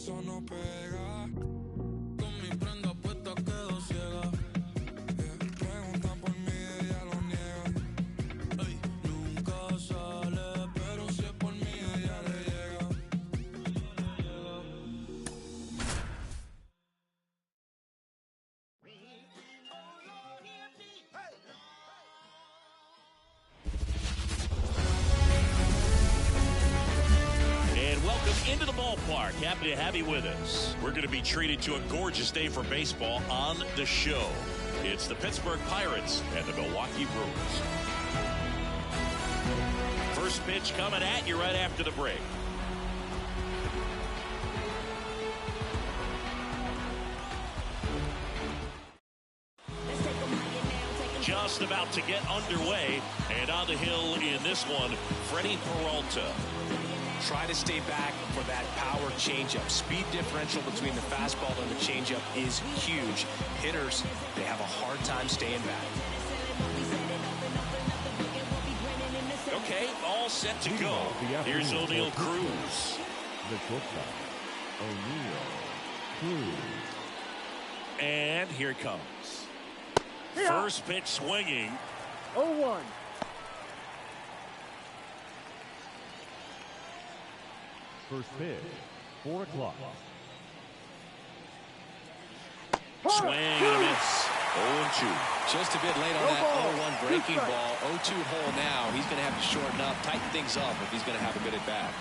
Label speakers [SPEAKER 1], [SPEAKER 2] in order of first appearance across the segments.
[SPEAKER 1] eso no pega. Con mi prenda puesta quedo ciega. Preguntan por mí, ella lo niega. Ey, nunca sale, pero si es por mí, ella le llega.
[SPEAKER 2] And welcome into the ballpark. Happy to have you with us. We're going to be treated to a gorgeous day for baseball on the show. It's the Pittsburgh Pirates and the Milwaukee Brewers. First pitch coming at you right after the break. Just about to get underway, and on the hill in this one, Freddie Peralta.
[SPEAKER 3] Try to stay back for that power changeup. Speed differential between the fastball and the changeup is huge. Hitters, they have a hard time staying back.
[SPEAKER 2] Okay, all set to go. Here's O'Neill Cruz.
[SPEAKER 4] O'Neill Cruz.
[SPEAKER 2] And here it comes. First pitch swinging.
[SPEAKER 5] 0-1.
[SPEAKER 4] First pitch, 4 o'clock.
[SPEAKER 2] Swing and a miss. 0-2.
[SPEAKER 3] Just a bit late on that 0-1 breaking ball. 0-2 hole now. He's going to have to shorten up, tighten things up if he's going to have a good at bat.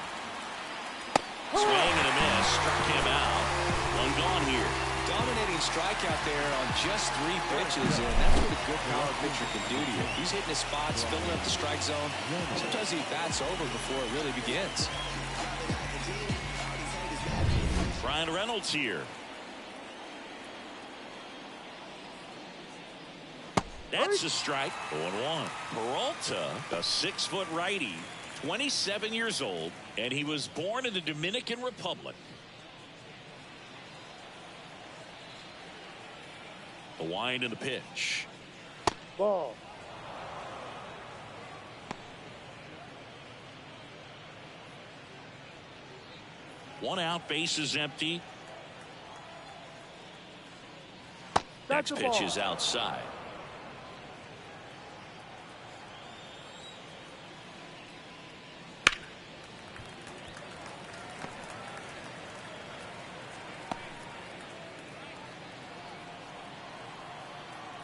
[SPEAKER 2] Swing and a miss. Struck him out. One gone here.
[SPEAKER 3] Dominating strikeout there on just 3 pitches, and that's what a good power pitcher can do to you. He's hitting his spots, filling up the strike zone. Sometimes he bats over before it really begins.
[SPEAKER 2] Ryan Reynolds here. That's a strike. 0-1. Peralta, a 6-foot righty, 27 years old, and he was born in the Dominican Republic. The wind and the pitch.
[SPEAKER 5] Ball.
[SPEAKER 2] One out, base is empty.
[SPEAKER 5] That's
[SPEAKER 2] Next
[SPEAKER 5] a
[SPEAKER 2] pitch
[SPEAKER 5] ball.
[SPEAKER 2] is outside.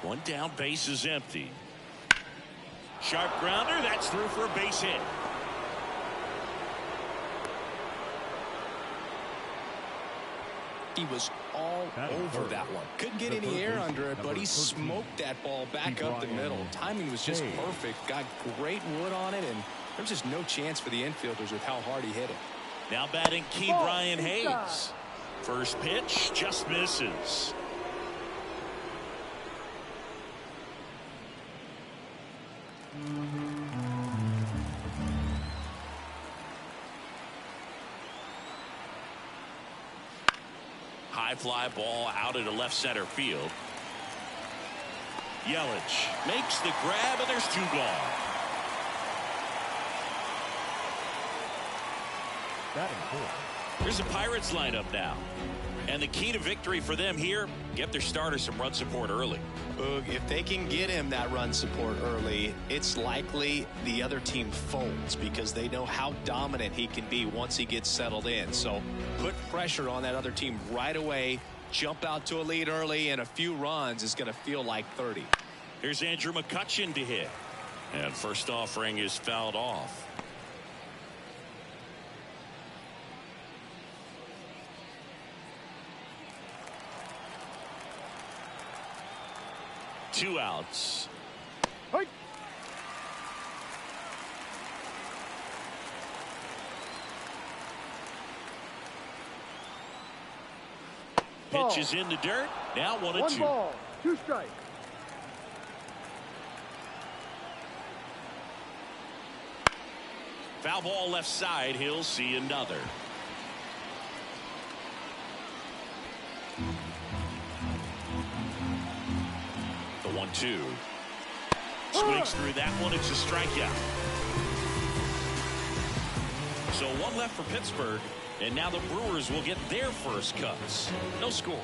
[SPEAKER 2] One down, base is empty. Sharp grounder, that's through for a base hit.
[SPEAKER 3] He was all over that one. Couldn't get any air under it, but he smoked that ball back up the middle. Timing was just perfect. Got great wood on it, and there was just no chance for the infielders with how hard he hit it.
[SPEAKER 2] Now batting Key Brian Hayes. First pitch just misses. High fly ball out into left center field. Yelich makes the grab, and there's 2 gone.
[SPEAKER 4] Batting 4.
[SPEAKER 2] Here's the Pirates lineup now. And the key to victory for them here, get their starter some run support early.
[SPEAKER 3] If they can get him that run support early, it's likely the other team folds because they know how dominant he can be once he gets settled in. So put pressure on that other team right away, jump out to a lead early, and a few runs is going to feel like 30.
[SPEAKER 2] Here's Andrew McCutchen to hit. And first offering is fouled off. Two outs.
[SPEAKER 5] Hey.
[SPEAKER 2] Pitch is in the dirt. Now 1-2.
[SPEAKER 5] 1 ball, 2 strikes.
[SPEAKER 2] Foul ball left side. He'll see another. The 1-2. Swings through that one. It's a strikeout. So 1 left for Pittsburgh. And now the Brewers will get their first cuts. No score.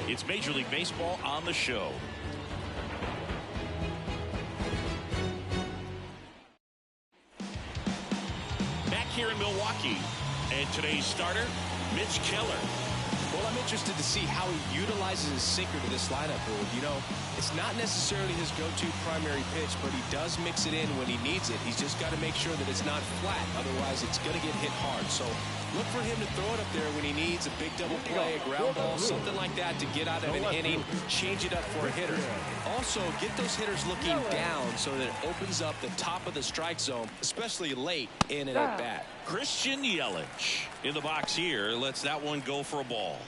[SPEAKER 2] It's Major League Baseball on the show. Back here in Milwaukee. And today's starter, Mitch Keller.
[SPEAKER 3] Well, I'm interested to see how he utilizes his sinker to this lineup, Boog. You know, it's not necessarily his go-to primary pitch, but he does mix it in when he needs it. He's just got to make sure that it's not flat. Otherwise, it's going to get hit hard. So look for him to throw it up there when he needs a big double play, a ground ball, something like that to get out of an inning, change it up for a hitter. Also, get those hitters looking down so that it opens up the top of the strike zone, especially late in an at-bat.
[SPEAKER 2] Christian Yelich in the box here. Lets that one go for a ball.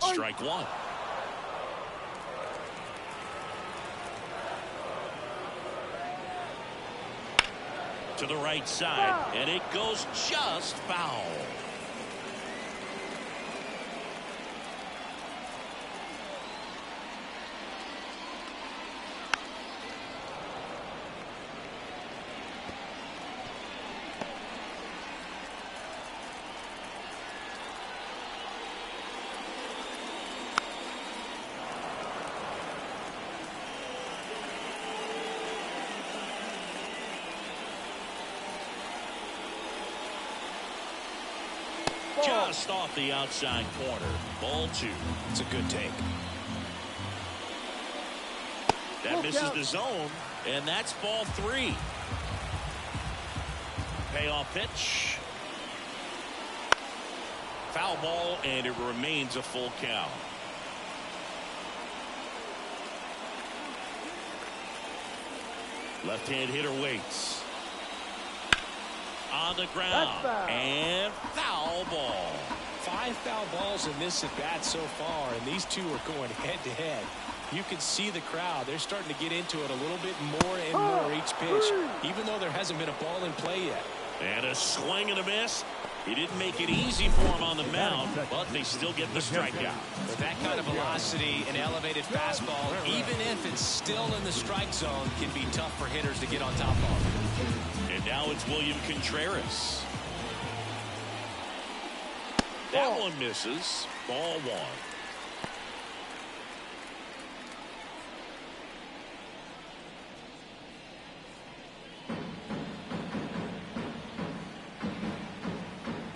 [SPEAKER 2] Strike one. To the right side, and it goes just foul. Just off the outside corner. Ball two.
[SPEAKER 3] It's a good take.
[SPEAKER 2] That misses the zone, and that's ball three. Payoff pitch. Foul ball, and it remains a full count. Left-hand hitter waits. On the ground, and foul ball.
[SPEAKER 3] 5 foul balls in this at bat so far, and these two are going head to head. You can see the crowd. They're starting to get into it a little bit more and more each pitch, even though there hasn't been a ball in play yet.
[SPEAKER 2] And a swing and a miss. He didn't make it easy for him on the mound, but they still get the strikeout.
[SPEAKER 3] With that kind of velocity and elevated fastball, even if it's still in the strike zone, can be tough for hitters to get on top of.
[SPEAKER 2] And now it's William Contreras. That one misses. Ball one.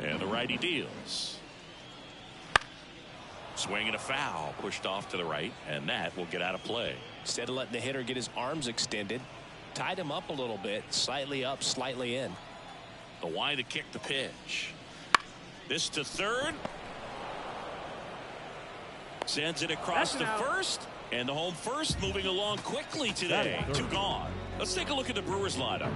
[SPEAKER 2] And the righty deals. Swing and a foul, pushed off to the right, and that will get out of play.
[SPEAKER 3] Instead of letting the hitter get his arms extended, tied him up a little bit, slightly up, slightly in.
[SPEAKER 2] The wide to kick the pitch. This to third. Sends it across to first. And the home first moving along quickly today. Two gone. Let's take a look at the Brewers lineup.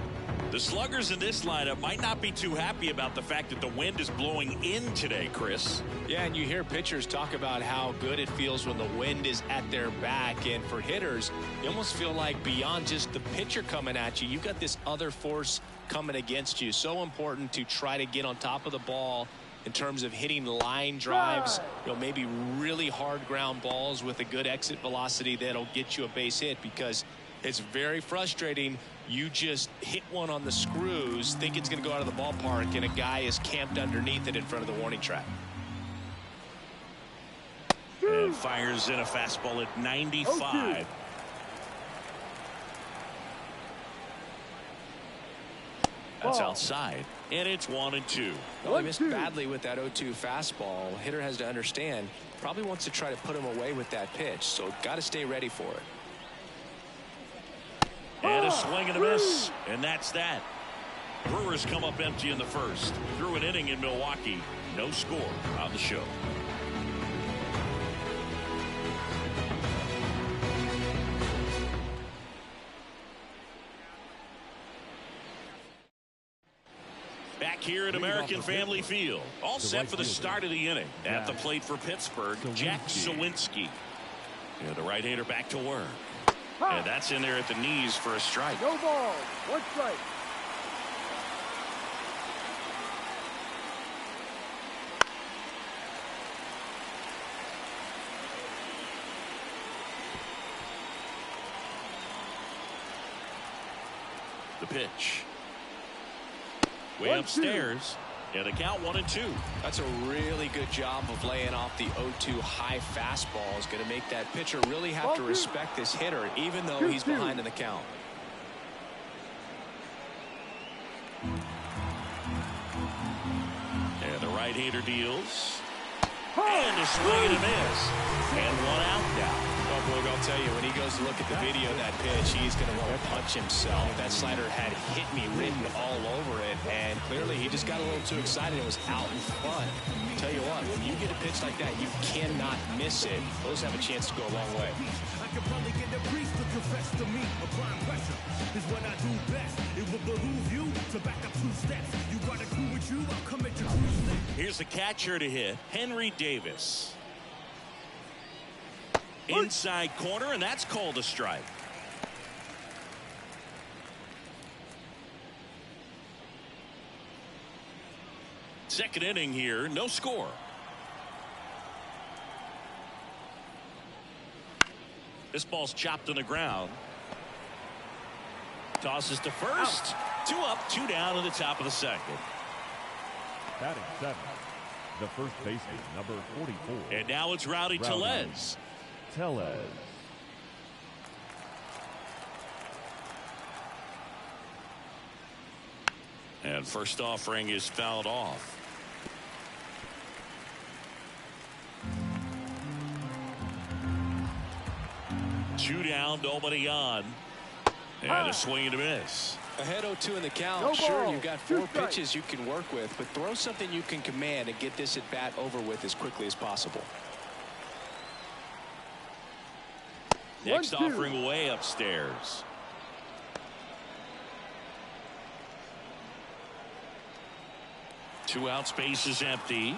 [SPEAKER 2] The sluggers in this lineup might not be too happy about the fact that the wind is blowing in today, Chris.
[SPEAKER 3] Yeah, and you hear pitchers talk about how good it feels when the wind is at their back. And for hitters, you almost feel like beyond just the pitcher coming at you, you've got this other force coming against you. So important to try to get on top of the ball in terms of hitting line drives, maybe really hard ground balls with a good exit velocity that'll get you a base hit, because it's very frustrating. You just hit one on the screws, think it's going to go out of the ballpark, and a guy is camped underneath it in front of the warning track.
[SPEAKER 2] And fires in a fastball at 95. That's outside, and it's 1-2.
[SPEAKER 3] Well, he missed badly with that 0-2 fastball. Hitter has to understand, probably wants to try to put him away with that pitch, so got to stay ready for it.
[SPEAKER 2] And a swing and a miss, and that's that. Brewers come up empty in the first. Through an inning in Milwaukee, no score on the show. Back here at American Family Field, all set for the start of the inning. At the plate for Pittsburgh, Jack Suwinski. And the right-hander back to work. And that's in there at the knees for a strike.
[SPEAKER 5] No ball. One strike.
[SPEAKER 2] The pitch. Way upstairs. And the count 1-2.
[SPEAKER 3] That's a really good job of laying off the 0-2 high fastball. Is going to make that pitcher really have to respect this hitter, even though he's behind in the count.
[SPEAKER 2] And the right-hander deals. And a swing and a miss. And one out now.
[SPEAKER 3] Oh, boy, I'll tell you, when he goes to look at the video of that pitch, he's going to want to punch himself. That slider had hit me written all over it, and clearly he just got a little too excited and was out in front. I'll tell you what, when you get a pitch like that, you cannot miss it. Those have a chance to go a long way.
[SPEAKER 6] I could probably get the priest to confess to me. Applying pressure is what I do best. It will behoove you to back up 2 steps. You got a crew with you, I'll come at your cruise next.
[SPEAKER 2] Here's the catcher to hit, Henry Davis. Inside corner, and that's called a strike. Second inning here, no score. This ball's chopped on the ground. Tosses to first. Out. 2 up, 2 down in the top of the second.
[SPEAKER 4] Batting 7, the first baseman, number 44.
[SPEAKER 2] And now it's Rowdy Tellez. And first offering is fouled off. Two down, nobody on. And a swing and a miss.
[SPEAKER 3] Ahead 0-2 in the count.
[SPEAKER 5] No
[SPEAKER 3] sure,
[SPEAKER 5] ball.
[SPEAKER 3] you've got 4 pitches you can work with, but throw something you can command and get this at bat over with as quickly as possible.
[SPEAKER 2] Next offering way upstairs. Two out, space is empty.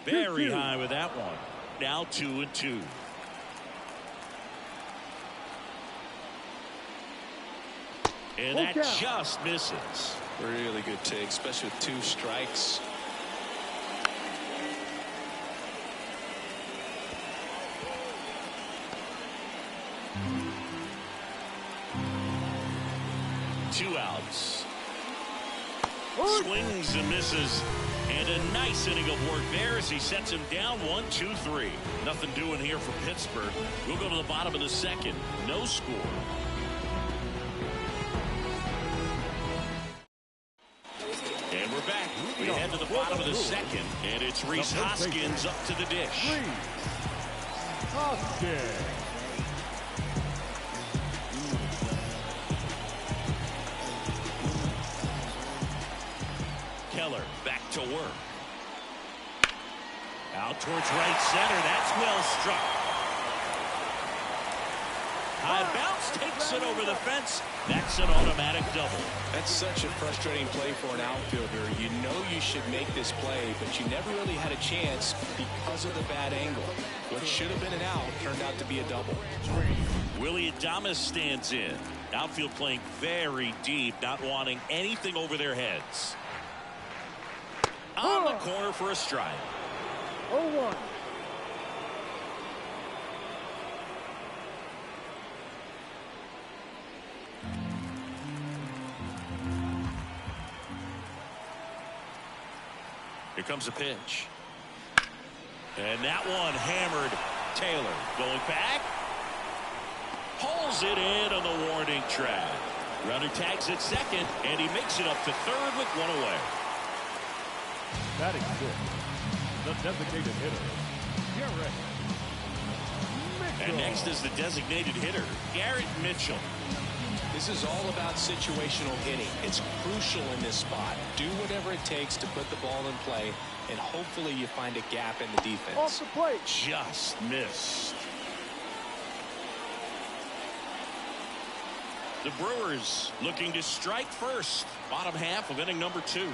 [SPEAKER 2] Very high with that one. Now 2-2. And that just misses.
[SPEAKER 3] Really good take, especially with 2 strikes.
[SPEAKER 2] Two outs. Swings and misses. And a nice inning of work there as he sets him down 1-2-3. Nothing doing here for Pittsburgh. We'll go to the bottom of the second. No score. And we're back. We head to the bottom of the second. And it's Rhys Hoskins up to the dish.
[SPEAKER 4] Hoskins.
[SPEAKER 2] Keller back to work. Out towards right center. That's well struck. High bounce takes it over the fence. That's an automatic double.
[SPEAKER 3] That's such a frustrating play for an outfielder. You know you should make this play, but you never really had a chance because of the bad angle. What should have been an out turned out to be a double.
[SPEAKER 2] Willy Adames stands in. Outfield playing very deep, not wanting anything over their heads. On the corner for a strike.
[SPEAKER 5] 0-1.
[SPEAKER 2] Here comes a pitch. And that one hammered. Taylor going back. Pulls it in on the warning track. Runner tags at second, and he makes it up to third with one away.
[SPEAKER 4] Batting 6, the designated hitter, Garrett Mitchell.
[SPEAKER 2] And next is the designated hitter, Garrett Mitchell.
[SPEAKER 3] This is all about situational hitting. It's crucial in this spot. Do whatever it takes to put the ball in play, and hopefully you find a gap in the defense.
[SPEAKER 5] Off the plate.
[SPEAKER 2] Just missed. The Brewers looking to strike first. Bottom half of inning number 2.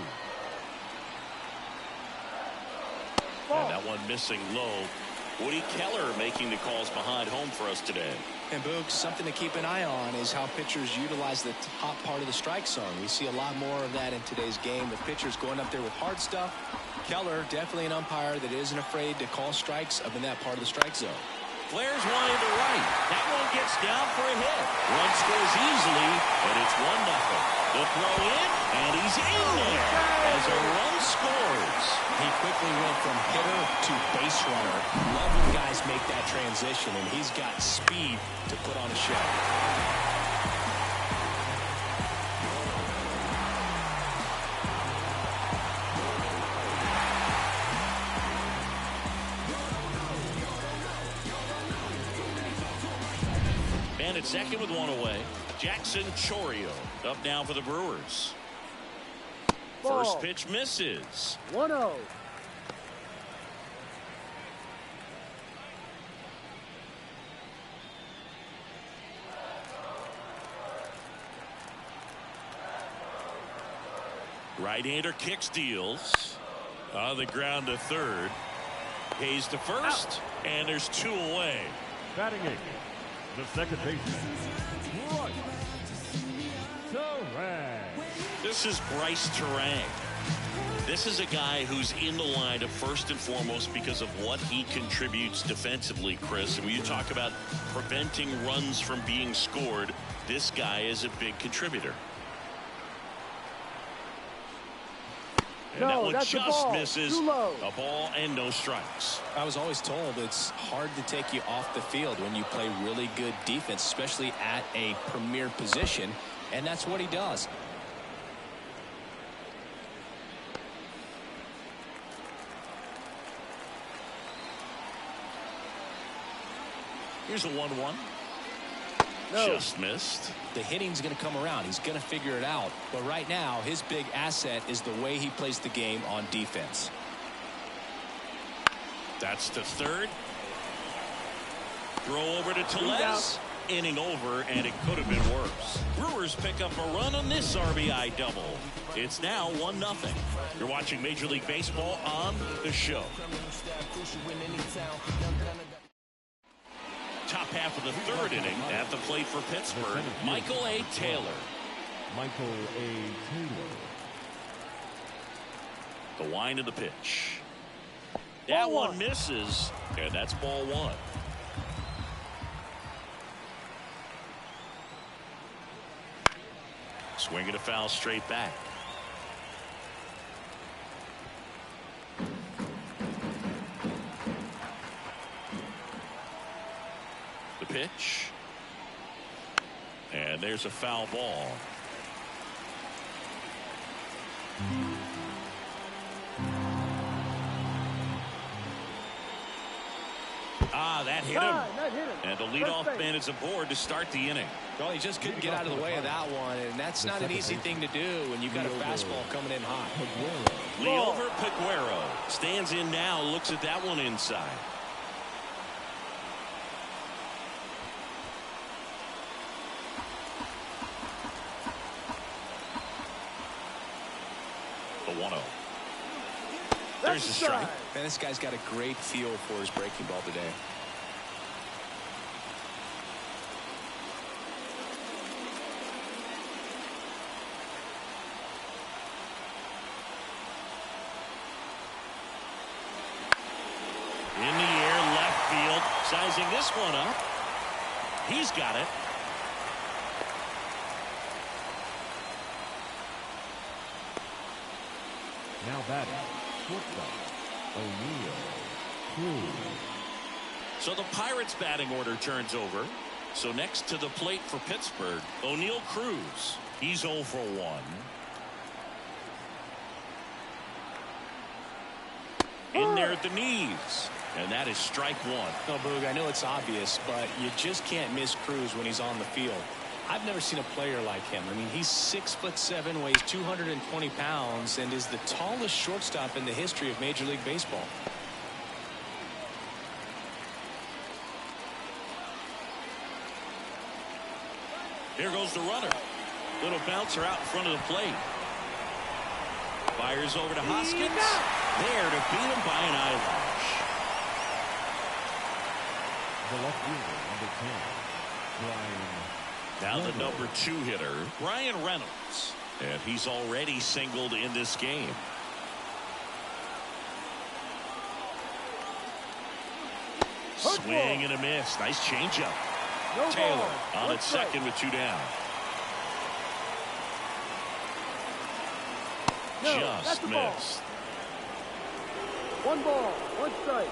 [SPEAKER 2] And that one missing low. Woody Keller making the calls behind home for us today.
[SPEAKER 3] And Boog, something to keep an eye on is how pitchers utilize the top part of the strike zone. We see a lot more of that in today's game with pitchers going up there with hard stuff. Keller, definitely an umpire that isn't afraid to call strikes up in that part of the strike zone.
[SPEAKER 2] Flares one into right. That one gets down for a hit. Run scores easily, but it's 1-0. The throw in, and he's in there as a run scores.
[SPEAKER 3] He quickly went from hitter to base runner. Love when guys make that transition, and he's got speed to put on a show.
[SPEAKER 2] And at second with one away, Jackson Chourio up now for the Brewers.
[SPEAKER 5] Ball.
[SPEAKER 2] First pitch misses.
[SPEAKER 5] 1-0.
[SPEAKER 2] Right-hander kicks, deals. On the ground to third. Hayes to first, and there's 2 away.
[SPEAKER 4] Batting 8, the second baseman, Bryce Terang.
[SPEAKER 2] This is Bryce Terang. This is a guy who's in the lineup first and foremost because of what he contributes defensively, Chris. And when you talk about preventing runs from being scored, this guy is a big contributor. And
[SPEAKER 5] No,
[SPEAKER 2] that one
[SPEAKER 5] that's a
[SPEAKER 2] just
[SPEAKER 5] ball.
[SPEAKER 2] misses.
[SPEAKER 5] Too low.
[SPEAKER 2] A ball and no strikes.
[SPEAKER 3] I was always told it's hard to take you off the field when you play really good defense, especially at a premier position, and that's what he does.
[SPEAKER 2] Here's a 1-1.
[SPEAKER 5] No.
[SPEAKER 2] Just missed.
[SPEAKER 3] The hitting's going to come around. He's going to figure it out. But right now, his big asset is the way he plays the game on defense.
[SPEAKER 2] That's to third. Throw over to Tellez. Inning over, and it could have been worse. Brewers pick up a run on this RBI double. It's now 1-0. You're watching Major League Baseball on The Show. Top half of the third inning at the plate for Pittsburgh, Michael A. Taylor.
[SPEAKER 4] Michael A. Taylor.
[SPEAKER 2] The wind of the pitch. That
[SPEAKER 5] Ball
[SPEAKER 2] one misses, and that's ball 1. Swinging a foul straight back. The pitch. And there's a foul ball. That hit him.
[SPEAKER 5] That hit him.
[SPEAKER 2] And the leadoff man is aboard to start the inning.
[SPEAKER 3] Well, he just couldn't get out of the way of that one, and that's not an easy thing to do when you've got a fastball coming in hot.
[SPEAKER 2] Liover Peguero stands in now, looks at that one inside. The 1-0. There's a strike.
[SPEAKER 3] Man, this guy's got a great feel for his breaking ball today.
[SPEAKER 2] In the air, left field, sizing this one up. He's got it.
[SPEAKER 4] Now batting, shortstop, O'Neill Cruz.
[SPEAKER 2] So the Pirates batting order turns over. So next to the plate for Pittsburgh, O'Neill Cruz. He's 0 for 1. In there at the knees. And that is strike 1.
[SPEAKER 3] No, Boog, I know it's obvious, but you just can't miss Cruz when he's on the field. I've never seen a player like him. I mean, he's 6'7", weighs 220 pounds, and is the tallest shortstop in the history of Major League Baseball.
[SPEAKER 2] Here goes the runner. Little bouncer out in front of the plate. Fires over to Hoskins. There to beat him by an eyelash.
[SPEAKER 4] The left fielder, number 10, Brian.
[SPEAKER 2] Now the number 2 hitter, Ryan Reynolds. And he's already singled in this game. Swing and a miss. Nice changeup.
[SPEAKER 5] No
[SPEAKER 2] Taylor
[SPEAKER 5] ball.
[SPEAKER 2] on
[SPEAKER 5] One
[SPEAKER 2] its
[SPEAKER 5] strike.
[SPEAKER 2] second with 2 down.
[SPEAKER 5] No, that's
[SPEAKER 2] Just
[SPEAKER 5] the ball.
[SPEAKER 2] missed.
[SPEAKER 5] 1 ball. 1 strike.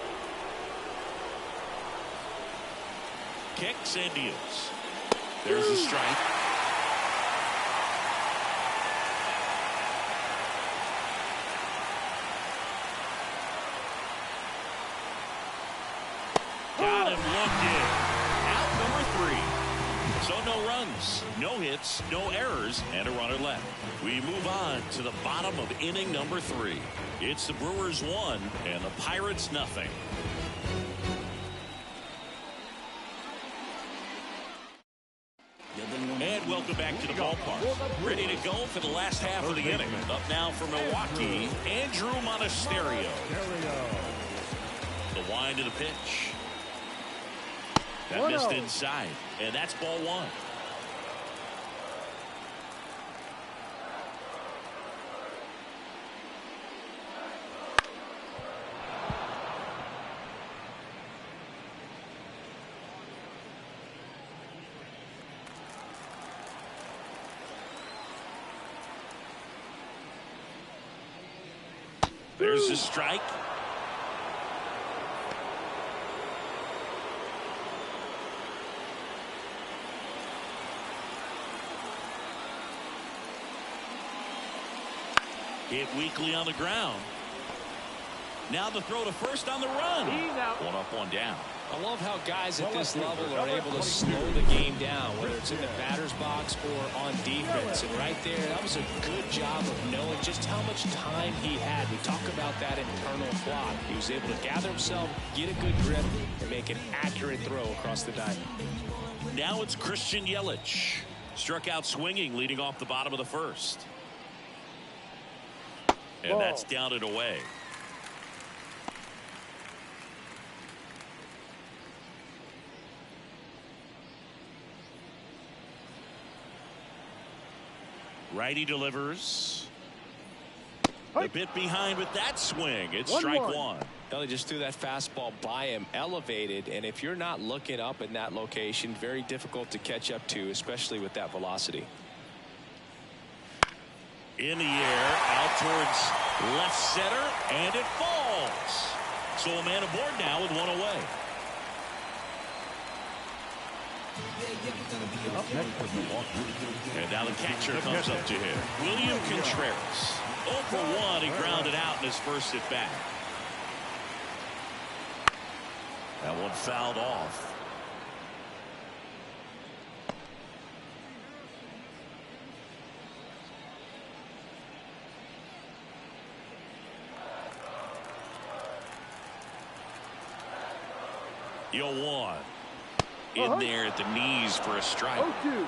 [SPEAKER 2] Kicks and deals. There's a strike. Got him looking. Out number 3. So no runs, no hits, no errors, and a runner left. We move on to the bottom of inning number 3. It's the Brewers 1 and the Pirates nothing. And welcome back to the ballpark. Ready to go for the last half of the inning. Up now for Milwaukee, Andrew Monasterio. The wind of the pitch. That missed inside, and that's ball 1. There's a strike. Hit weakly on the ground. Now the throw to first on the run.
[SPEAKER 5] He's out.
[SPEAKER 2] 1 up, 1 down.
[SPEAKER 3] I love how guys at this level are able to slow the game down, whether it's in the batter's box or on defense. And right there, that was a good job of knowing just how much time he had. We talk about that internal clock. He was able to gather himself, get a good grip, and make an accurate throw across the diamond.
[SPEAKER 2] Now it's Christian Yelich. Struck out swinging, leading off the bottom of the first. And
[SPEAKER 5] Ball.
[SPEAKER 2] that's down and away. Righty delivers. A bit behind with that swing. It's
[SPEAKER 5] 1-1.
[SPEAKER 2] strike 1.
[SPEAKER 3] They just threw that fastball by him, elevated, and if you're not looking up in that location, very difficult to catch up to, especially with that velocity.
[SPEAKER 2] In the air, out towards left center, and it falls. So a man aboard now with 1 away. And now the catcher comes up to him. William Contreras. 0 for 1. He grounded out in his first at bat. That one fouled off. Yoan in there at the knees for a strike.
[SPEAKER 5] 0-2.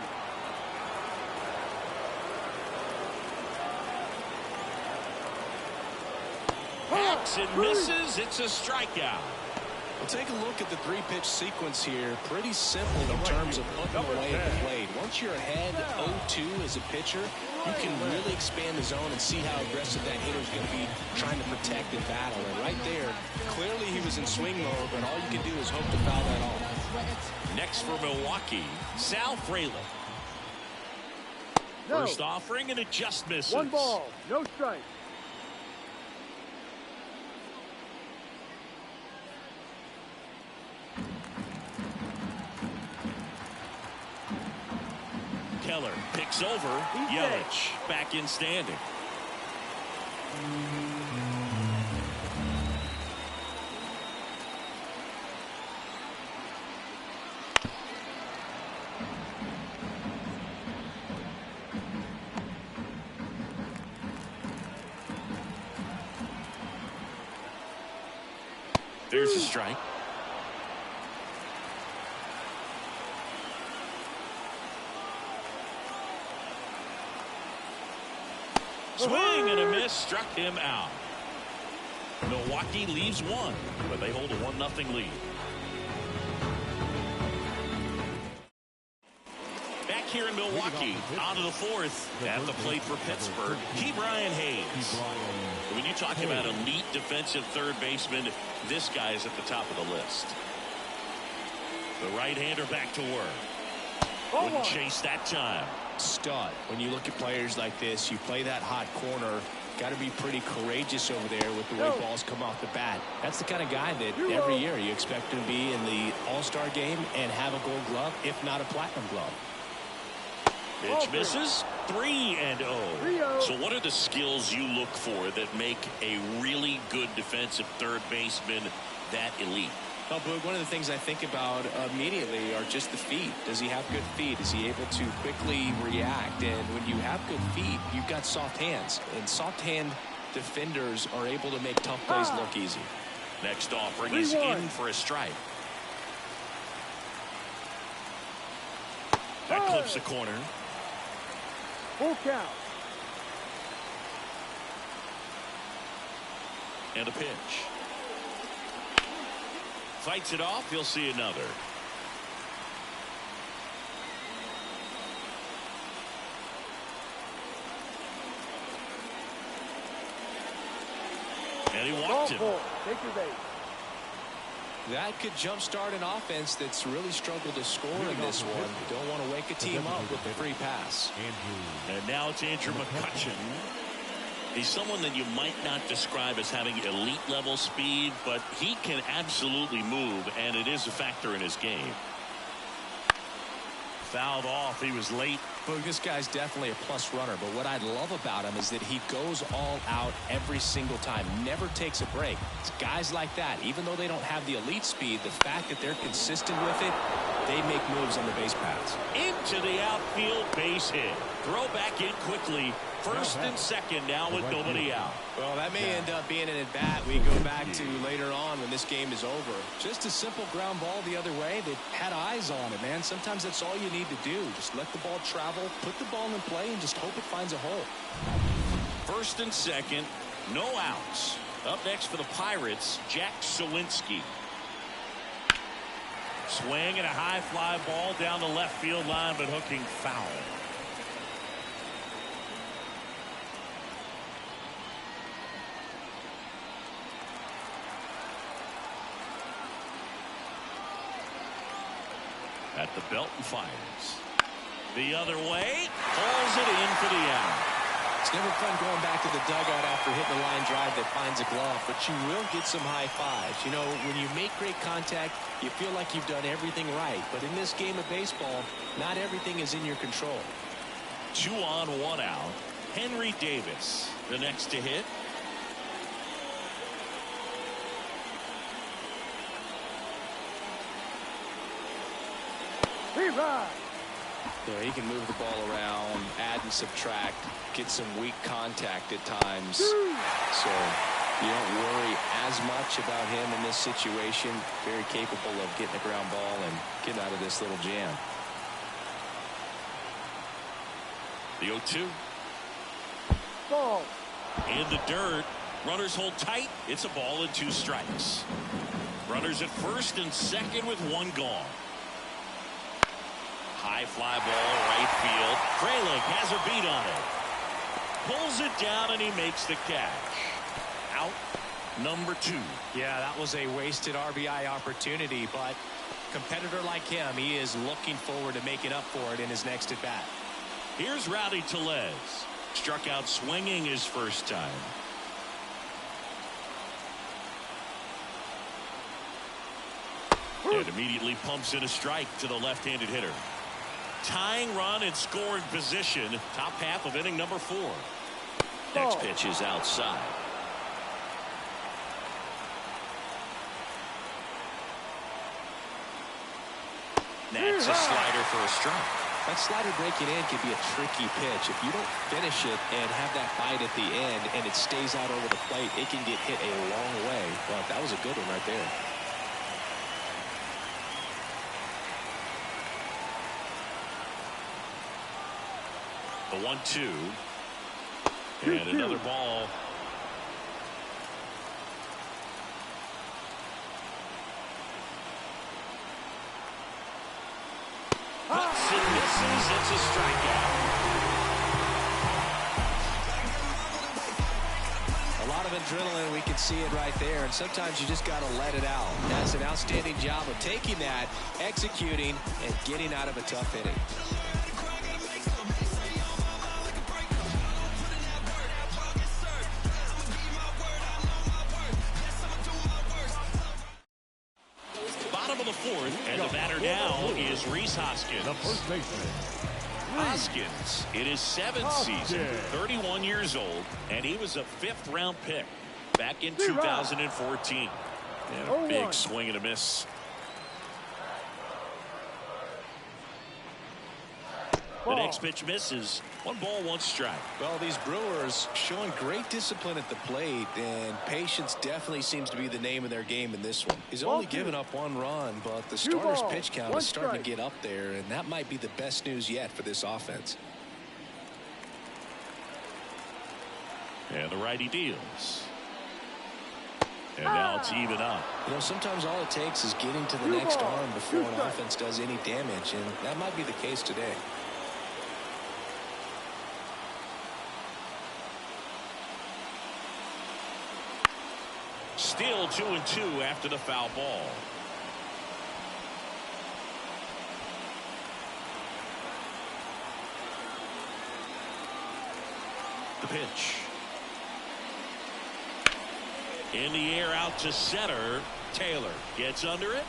[SPEAKER 2] Hacks and misses. It's a strikeout.
[SPEAKER 3] Well, take a look at the 3-pitch sequence here. Pretty simple in terms of putting away at the plate. Once you're ahead 0-2 as a pitcher, you can really expand the zone and see how aggressive that hitter is going to be trying to protect and battle. And right there, clearly he was in swing mode, but all you can do is hope to foul that off.
[SPEAKER 2] Next for Milwaukee, Sal Frelick.
[SPEAKER 5] No.
[SPEAKER 2] First offering, and it just misses.
[SPEAKER 5] 1 ball. No strike.
[SPEAKER 2] Keller picks over.
[SPEAKER 5] He's
[SPEAKER 2] Yelich back in standing. There's a strike. Swing and a miss, struck him out. Milwaukee leaves 1, but they hold a 1-0 lead. Back here in Milwaukee, on to the 4th. At the plate for Pittsburgh, Ke'Bryan Hayes. When you talk about elite defensive third baseman, this guy is at the top of the list. The right-hander back to work. Wouldn't chase that time.
[SPEAKER 3] Stud. When you look at players like this, you play that hot corner. Got to be pretty courageous over there with the way balls come off the bat. That's the kind of guy that every year you expect him to be in the All-Star game and have a gold glove, if not a platinum glove.
[SPEAKER 2] Pitch misses. 3-0. So what are the skills you look for that make a really good defensive third baseman that elite?
[SPEAKER 3] Well, Boog, one of the things I think about immediately are just the feet. Does he have good feet? Is he able to quickly react? And when you have good feet, you've got soft hands. And soft hand defenders are able to make tough plays look easy.
[SPEAKER 2] Next offering is in for a strike. That clips the corner.
[SPEAKER 5] Full count.
[SPEAKER 2] And a pitch. Fights it off. He'll see another. And he walked him.
[SPEAKER 5] Take your base.
[SPEAKER 3] That could jumpstart an offense that's really struggled to score in this one. Don't want to wake a team up with the free pass.
[SPEAKER 2] And now it's Andrew McCutchen. He's someone that you might not describe as having elite level speed, but he can absolutely move, and it is a factor in his game. Fouled off. He was late.
[SPEAKER 3] Boog, this guy's definitely a plus runner, but what I love about him is that he goes all out every single time, never takes a break. It's guys like that, even though they don't have the elite speed, the fact that they're consistent with it, they make moves on the base paths.
[SPEAKER 2] Into the outfield, base hit. Throw back in quickly. First and second now with nobody out.
[SPEAKER 3] Well, that may end up being an at-bat we go back to later on when this game is over. Just a simple ground ball the other way. They had eyes on it, man. Sometimes that's all you need to do. Just let the ball travel, put the ball in play, and just hope it finds a hole.
[SPEAKER 2] First and second, no outs. Up next for the Pirates, Jack Suwinski. Swing and a high fly ball down the left field line, but hooking foul. At the belt and fires. The other way, hauls it in for the out.
[SPEAKER 3] It's never fun going back to the dugout after hitting a line drive that finds a glove, but you will get some high fives. You know, when you make great contact, you feel like you've done everything right. But in this game of baseball, not everything is in your control.
[SPEAKER 2] 2 on, 1 out. Henry Davis, the next to hit.
[SPEAKER 3] Yeah, he can move the ball around, add and subtract, get some weak contact at times. So you don't worry as much about him in this situation. Very capable of getting a ground ball and getting out of this little jam.
[SPEAKER 2] The 0-2.
[SPEAKER 5] Ball.
[SPEAKER 2] In the dirt. Runners hold tight. It's a ball and 2 strikes. Runners at first and second with 1 gone. High fly ball, right field. Frelick has a beat on it. Pulls it down and he makes the catch. Out number 2.
[SPEAKER 3] Yeah, that was a wasted RBI opportunity, but competitor like him, he is looking forward to making up for it in his next at bat.
[SPEAKER 2] Here's Rowdy Tellez. Struck out swinging his first time. And immediately pumps in a strike to the left-handed hitter. Tying run in scoring position. Top half of inning number 4. Next pitch is outside. That's a slider for a strike.
[SPEAKER 3] That slider breaking in can be a tricky pitch. If you don't finish it and have that bite at the end and it stays out over the plate, it can get hit a long way. But that was a good one right there.
[SPEAKER 2] The 1-2. And another ball. Hudson misses. It's a strikeout.
[SPEAKER 3] A lot of adrenaline. We can see it right there. And sometimes you just got to let it out. That's an outstanding job of taking that, executing, and getting out of a tough inning.
[SPEAKER 2] Bottom of the fourth, and the batter now is Rhys Hoskins.
[SPEAKER 4] The first baseman.
[SPEAKER 2] Hoskins in his seventh season, 31 years old, and he was a fifth-round pick back in 2014. And a big swing and a miss. The next pitch misses. 1 ball, 1 strike.
[SPEAKER 3] Well, these Brewers showing great discipline at the plate, and patience definitely seems to be the name of their game in this one. He's only given up 1 run, but the starter's pitch count is starting to get up there, and that might be the best news yet for this offense.
[SPEAKER 2] And the righty deals. And now it's even up.
[SPEAKER 3] You know, sometimes all it takes is getting to the next arm before an offense does any damage, and that might be the case today.
[SPEAKER 2] Still 2-2 after the foul ball. The pitch. In the air out to center. Taylor gets under it.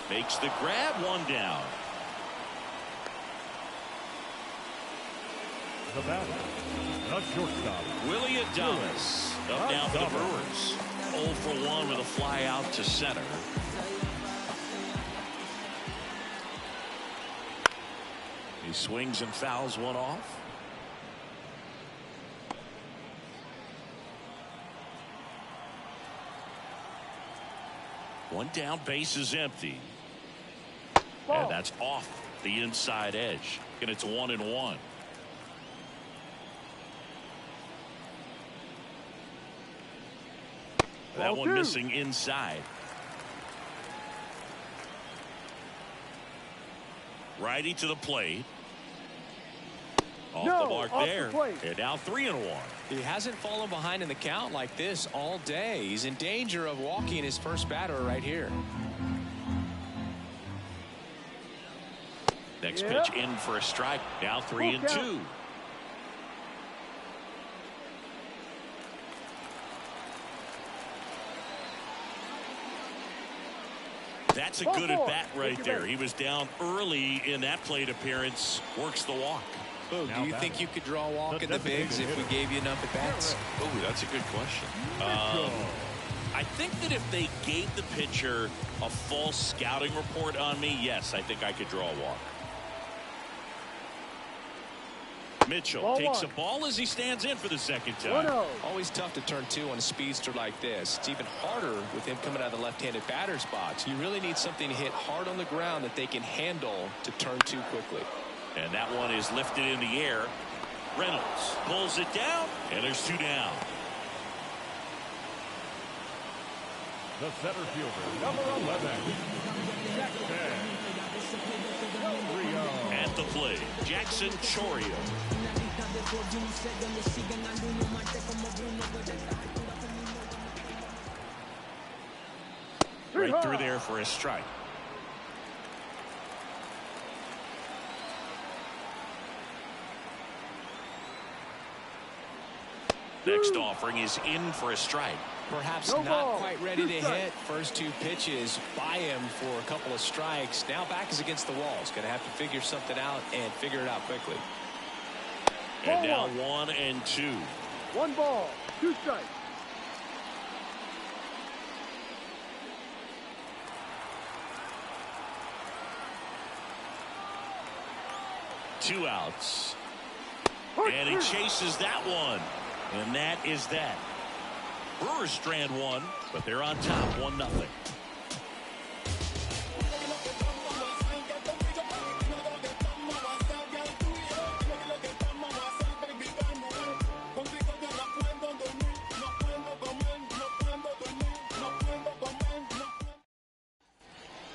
[SPEAKER 2] Makes the grab, 1 down.
[SPEAKER 4] The batter. The shortstop.
[SPEAKER 2] Willie Adames up now for the Brewers. 0 for 1 with a fly out to center. He swings and fouls 1 off. One down, base is empty. And that's off the inside edge. And it's 1-1. That one missing inside. Righty to the plate. Off the mark there. And now 3-1.
[SPEAKER 3] He hasn't fallen behind in the count like this all day. He's in danger of walking his first batter right here.
[SPEAKER 2] Next pitch in for a strike. Now 3-2. That's a good at bat right there. He was down early in that plate appearance. Works the walk.
[SPEAKER 3] Boog, do you think you could draw a walk in the bigs if we gave you enough at bats?
[SPEAKER 2] Oh, that's a good question. I think that if they gave the pitcher a false scouting report on me, yes, I think I could draw a walk. Mitchell takes a ball as he stands in for the second time.
[SPEAKER 3] Always tough to turn 2 on a speedster like this. It's even harder with him coming out of the left-handed batter spots. You really need something to hit hard on the ground that they can handle to turn 2 quickly.
[SPEAKER 2] And that one is lifted in the air. Reynolds pulls it down, and there's 2 down.
[SPEAKER 4] The center fielder, number 11, Jackson Chourio.
[SPEAKER 2] At the plate, Jackson Chourio. Right through there for a strike. Next offering is in for a strike.
[SPEAKER 3] Perhaps not quite ready to hit. First 2 pitches by him for a couple of strikes. Now back is against the wall. He's going to have to figure something out and figure it out quickly.
[SPEAKER 2] And now 1-2.
[SPEAKER 5] 1 ball, 2 strikes.
[SPEAKER 2] Two outs. And he chases that one. And that is that. Brewers strand 1, but they're on top 1-0.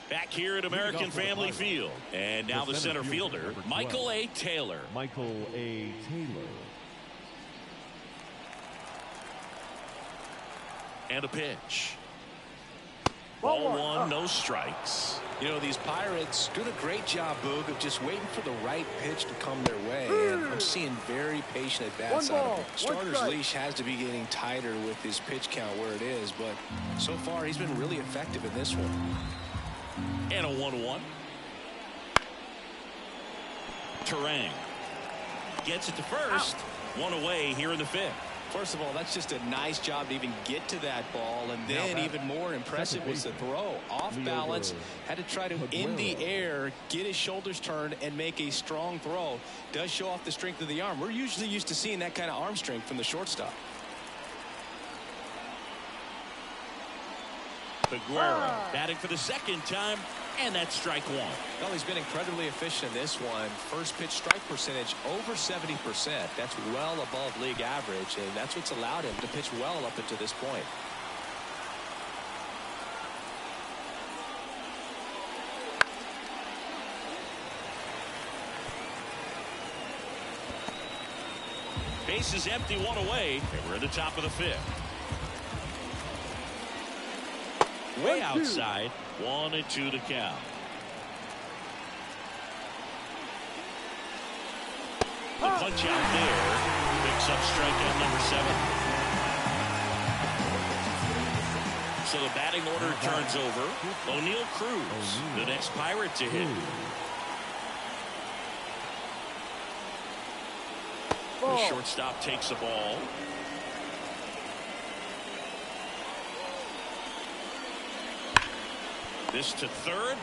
[SPEAKER 2] Back here at American Family Field. And now the center fielder, Michael A. Taylor.
[SPEAKER 4] Michael A. Taylor.
[SPEAKER 2] And a pitch. Ball one, no strikes.
[SPEAKER 3] You know, these Pirates doing a great job, Boog, of just waiting for the right pitch to come their way. And I'm seeing very patient at-bats out of him. Starter's leash has to be getting tighter with his pitch count where it is, but so far he's been really effective in this one.
[SPEAKER 2] And a 1-1. Turang gets it to first. One away here in the fifth.
[SPEAKER 3] First of all, that's just a nice job to even get to that ball, and then even more impressive was the throw. Off balance, had to try to, in the air, get his shoulders turned and make a strong throw. Does show off the strength of the arm. We're usually used to seeing that kind of arm strength from the shortstop.
[SPEAKER 2] Figueroa batting for the second time, and that's strike one.
[SPEAKER 3] Well, he's been incredibly efficient in this one. First pitch strike percentage over 70%. That's well above league average, and that's what's allowed him to pitch well up until this point.
[SPEAKER 2] Base is empty, one away, and we're at the top of the fifth. Way outside, 1-2 to count. The punch out there picks up strikeout number 7. So the batting order turns over. O'Neal Cruz, the next Pirate to hit. The shortstop takes the ball. This to third.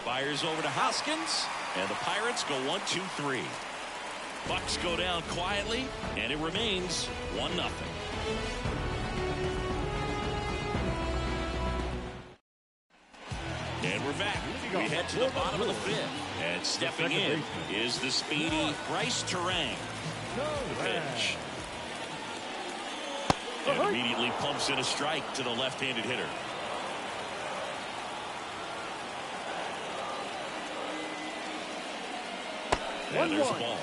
[SPEAKER 2] Fires over to Hoskins. And the Pirates go 1-2-3. Bucks go down quietly. And it remains 1-0. And we're back. We head to the bottom of the fifth. And stepping in is the speedy Bryce Turang. The pitch. And immediately pumps in a strike to the left-handed hitter. And there's the ball.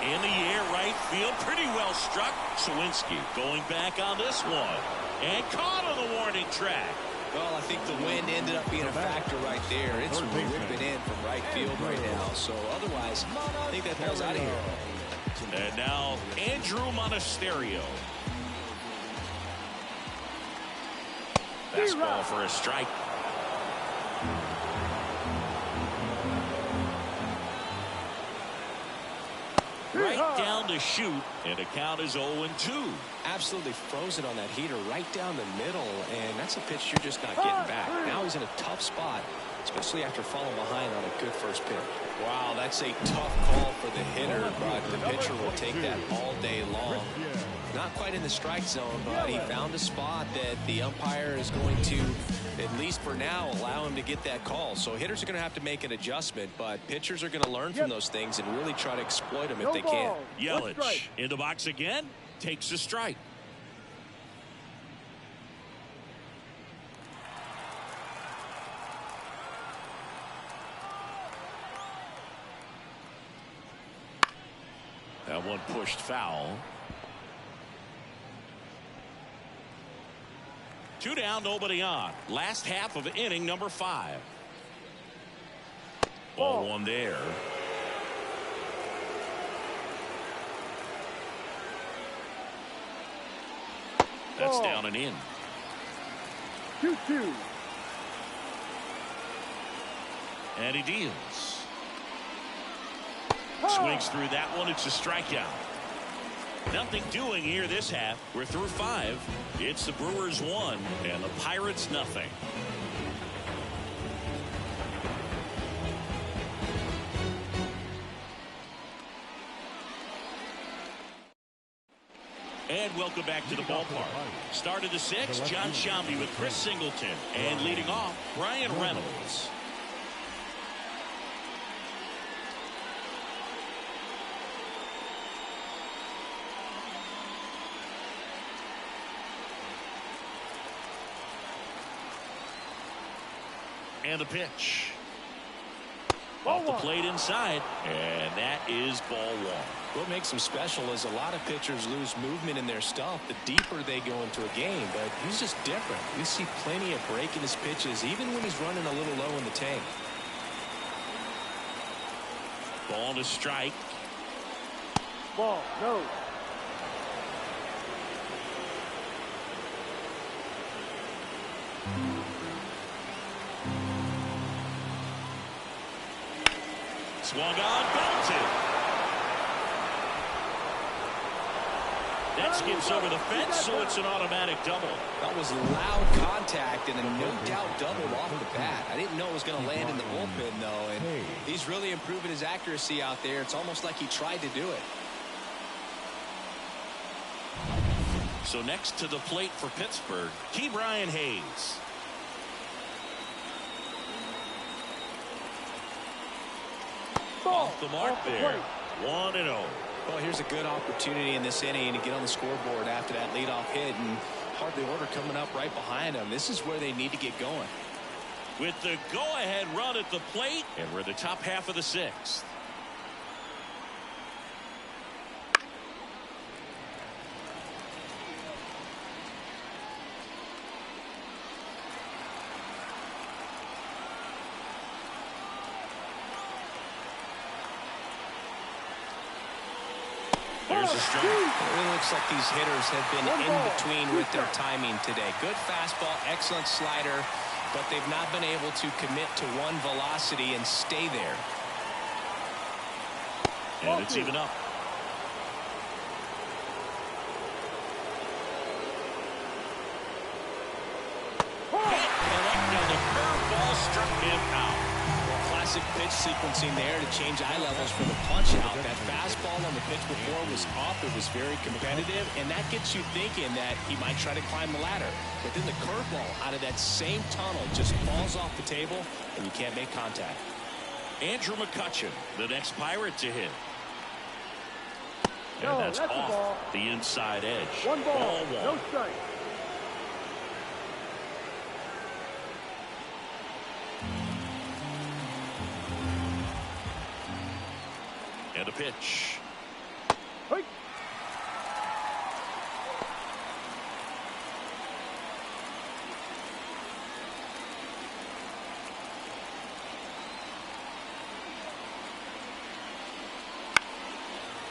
[SPEAKER 2] In the air, right field, pretty well struck. Sawinski going back on this one. And caught on the warning track.
[SPEAKER 3] Well, I think the wind ended up being a factor right there. It's ripping in from right field right now. So otherwise, I think that ball's out of here.
[SPEAKER 2] And now Andrew Monasterio. Fastball for a strike. Right down to shoot, and the count is 0-2.
[SPEAKER 3] Absolutely frozen on that heater right down the middle, and that's a pitch you're just not getting back. Now he's in a tough spot, especially after falling behind on a good first pitch. Wow, that's a tough call for the hitter, but the pitcher will take that all day long. Not quite in the strike zone, but he found a spot that the umpire is going to, at least for now, allow him to get that call. So hitters are going to have to make an adjustment, but pitchers are going to learn from those things and really try to exploit them if they can.
[SPEAKER 2] Yelich in the box again, takes a strike. That one pushed foul. 2 down, nobody on. Last half of inning number 5. Ball one there. That's down and in.
[SPEAKER 5] 2-2.
[SPEAKER 2] And he deals. Swings through that one. It's a strikeout. Nothing doing here this half. We're through 5. It's the Brewers 1 and the Pirates nothing. And welcome back to the ballpark. Start of the 6th, John Sciambi with Chris Singleton. And leading off, Brian Reynolds. And the pitch.
[SPEAKER 5] Ball
[SPEAKER 2] Off the
[SPEAKER 5] one.
[SPEAKER 2] plate inside, and that is ball one.
[SPEAKER 3] What makes him special is a lot of pitchers lose movement in their stuff the deeper they go into a game, but he's just different. We see plenty of breaking his pitches even when he's running a little low in the tank.
[SPEAKER 2] Ball to strike.
[SPEAKER 5] Ball, no.
[SPEAKER 2] Swung on, belted. That skips over the fence, so it's an automatic double.
[SPEAKER 3] That was loud contact and a no doubt double off the bat. I didn't know it was going to land in the bullpen, though, and he's really improving his accuracy out there. It's almost like he tried to do it.
[SPEAKER 2] So next to the plate for Pittsburgh, Ke'Bryan Hayes.
[SPEAKER 5] Ball.
[SPEAKER 2] Off the mark
[SPEAKER 5] Off the
[SPEAKER 2] there.
[SPEAKER 5] plate.
[SPEAKER 2] 1-0.
[SPEAKER 3] Well, here's a good opportunity in this inning to get on the scoreboard after that leadoff hit, and hardly order coming up right behind him. This is where they need to get going.
[SPEAKER 2] With the go-ahead run at the plate, and we're in the top half of the sixth. There's a strike.
[SPEAKER 3] It really looks like these hitters have been in between with their timing today. Good fastball, excellent slider, but they've not been able to commit to one velocity and stay there.
[SPEAKER 2] And it's even up. And the curveball struck him out.
[SPEAKER 3] Classic pitch sequencing there to change eye levels for the punch out. That fastball on the pitch before was up. It was very competitive, and that gets you thinking that he might try to climb the ladder. But then the curveball out of that same tunnel just falls off the table, and you can't make contact.
[SPEAKER 2] Andrew McCutchen, the next Pirate to hit. And
[SPEAKER 5] No,
[SPEAKER 2] that's
[SPEAKER 5] that's a
[SPEAKER 2] off
[SPEAKER 5] ball.
[SPEAKER 2] the inside edge.
[SPEAKER 5] One ball,
[SPEAKER 2] one.
[SPEAKER 5] no strike.
[SPEAKER 2] And a pitch.
[SPEAKER 5] Hey.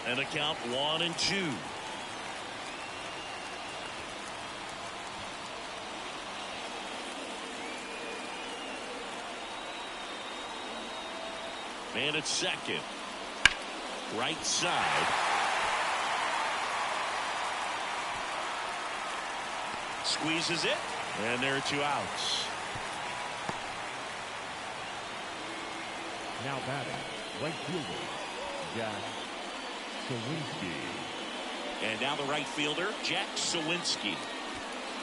[SPEAKER 2] And a count 1-2. Man at second. Right side. Squeezes it. And there are 2 outs.
[SPEAKER 4] Now batting, right fielder, Jack Suwinski.
[SPEAKER 2] And now the right fielder, Jack Suwinski.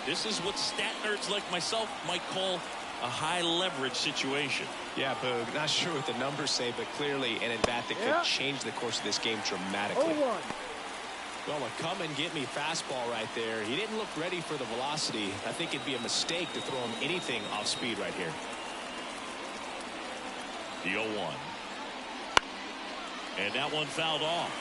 [SPEAKER 2] This is what stat nerds like myself might call a high leverage situation.
[SPEAKER 3] Yeah, Boog, not sure what the numbers say, but clearly an at-bat that could change the course of this game dramatically.
[SPEAKER 5] 0-1.
[SPEAKER 3] Well, a come and get me fastball right there. He didn't look ready for the velocity. I think it'd be a mistake to throw him anything off speed right here.
[SPEAKER 2] The 0-1. And that one fouled off.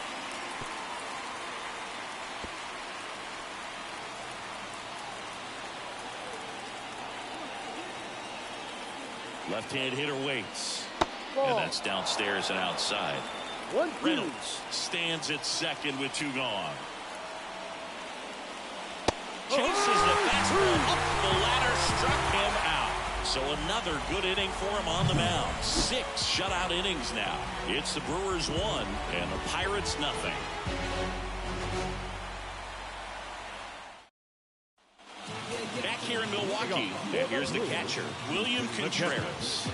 [SPEAKER 2] Left-hand hitter waits.
[SPEAKER 5] Ball.
[SPEAKER 2] And that's downstairs and outside.
[SPEAKER 5] 1-2.
[SPEAKER 2] Reynolds stands at second with 2 gone. Chases the fastball up the ladder, struck him out. So another good inning for him on the mound. 6 shutout innings now. It's the Brewers 1 and the Pirates nothing. Back here in Milwaukee, and here's the catcher, William Contreras.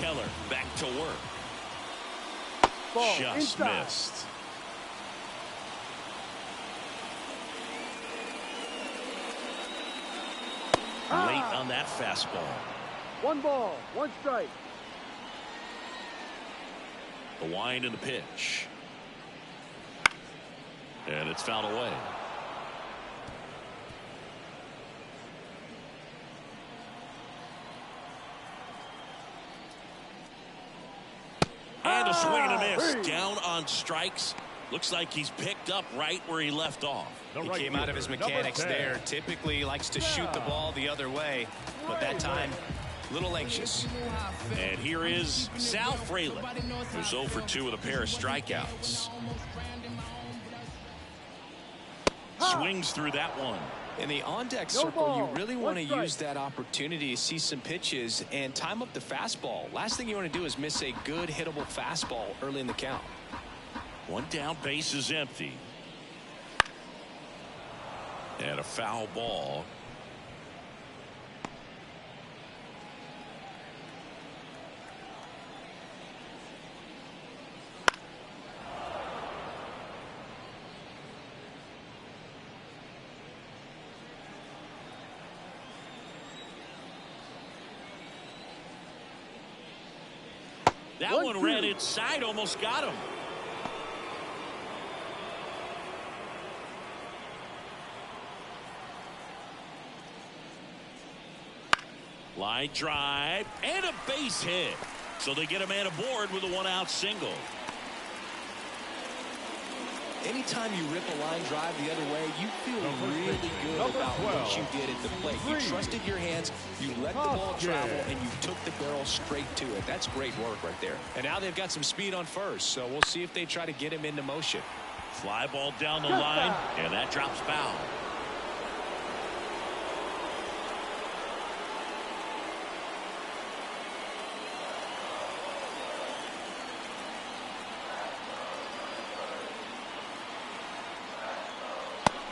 [SPEAKER 2] Keller back to work.
[SPEAKER 5] Ball.
[SPEAKER 2] Just
[SPEAKER 5] Inside.
[SPEAKER 2] missed. Late on that fastball.
[SPEAKER 5] 1 ball, 1 strike.
[SPEAKER 2] The wind and the pitch. And it's fouled away. And a swing and a miss. Down on strikes. Looks like he's picked up right where he left off.
[SPEAKER 3] He came out of his mechanics there. Typically likes to shoot the ball the other way, but that time, a little anxious.
[SPEAKER 2] And here is Sal Frelick, who's 0 for 2 with a pair of strikeouts. Swings through that one.
[SPEAKER 3] In the on-deck circle, you really want to use that opportunity to see some pitches and time up the fastball. Last thing you want to do is miss a good hittable fastball early in the count.
[SPEAKER 2] One down, base is empty. And a foul ball. That one ran inside, almost got him. Line drive and a base hit. So they get a man aboard with a one-out single.
[SPEAKER 3] Anytime you rip a line drive the other way, you feel really good about what you did at the plate. You trusted your hands, you let the ball travel, and you took the barrel straight to it. That's great work right there. And now they've got some speed on first, so we'll see if they try to get him into motion.
[SPEAKER 2] Fly ball down the line, and that drops foul.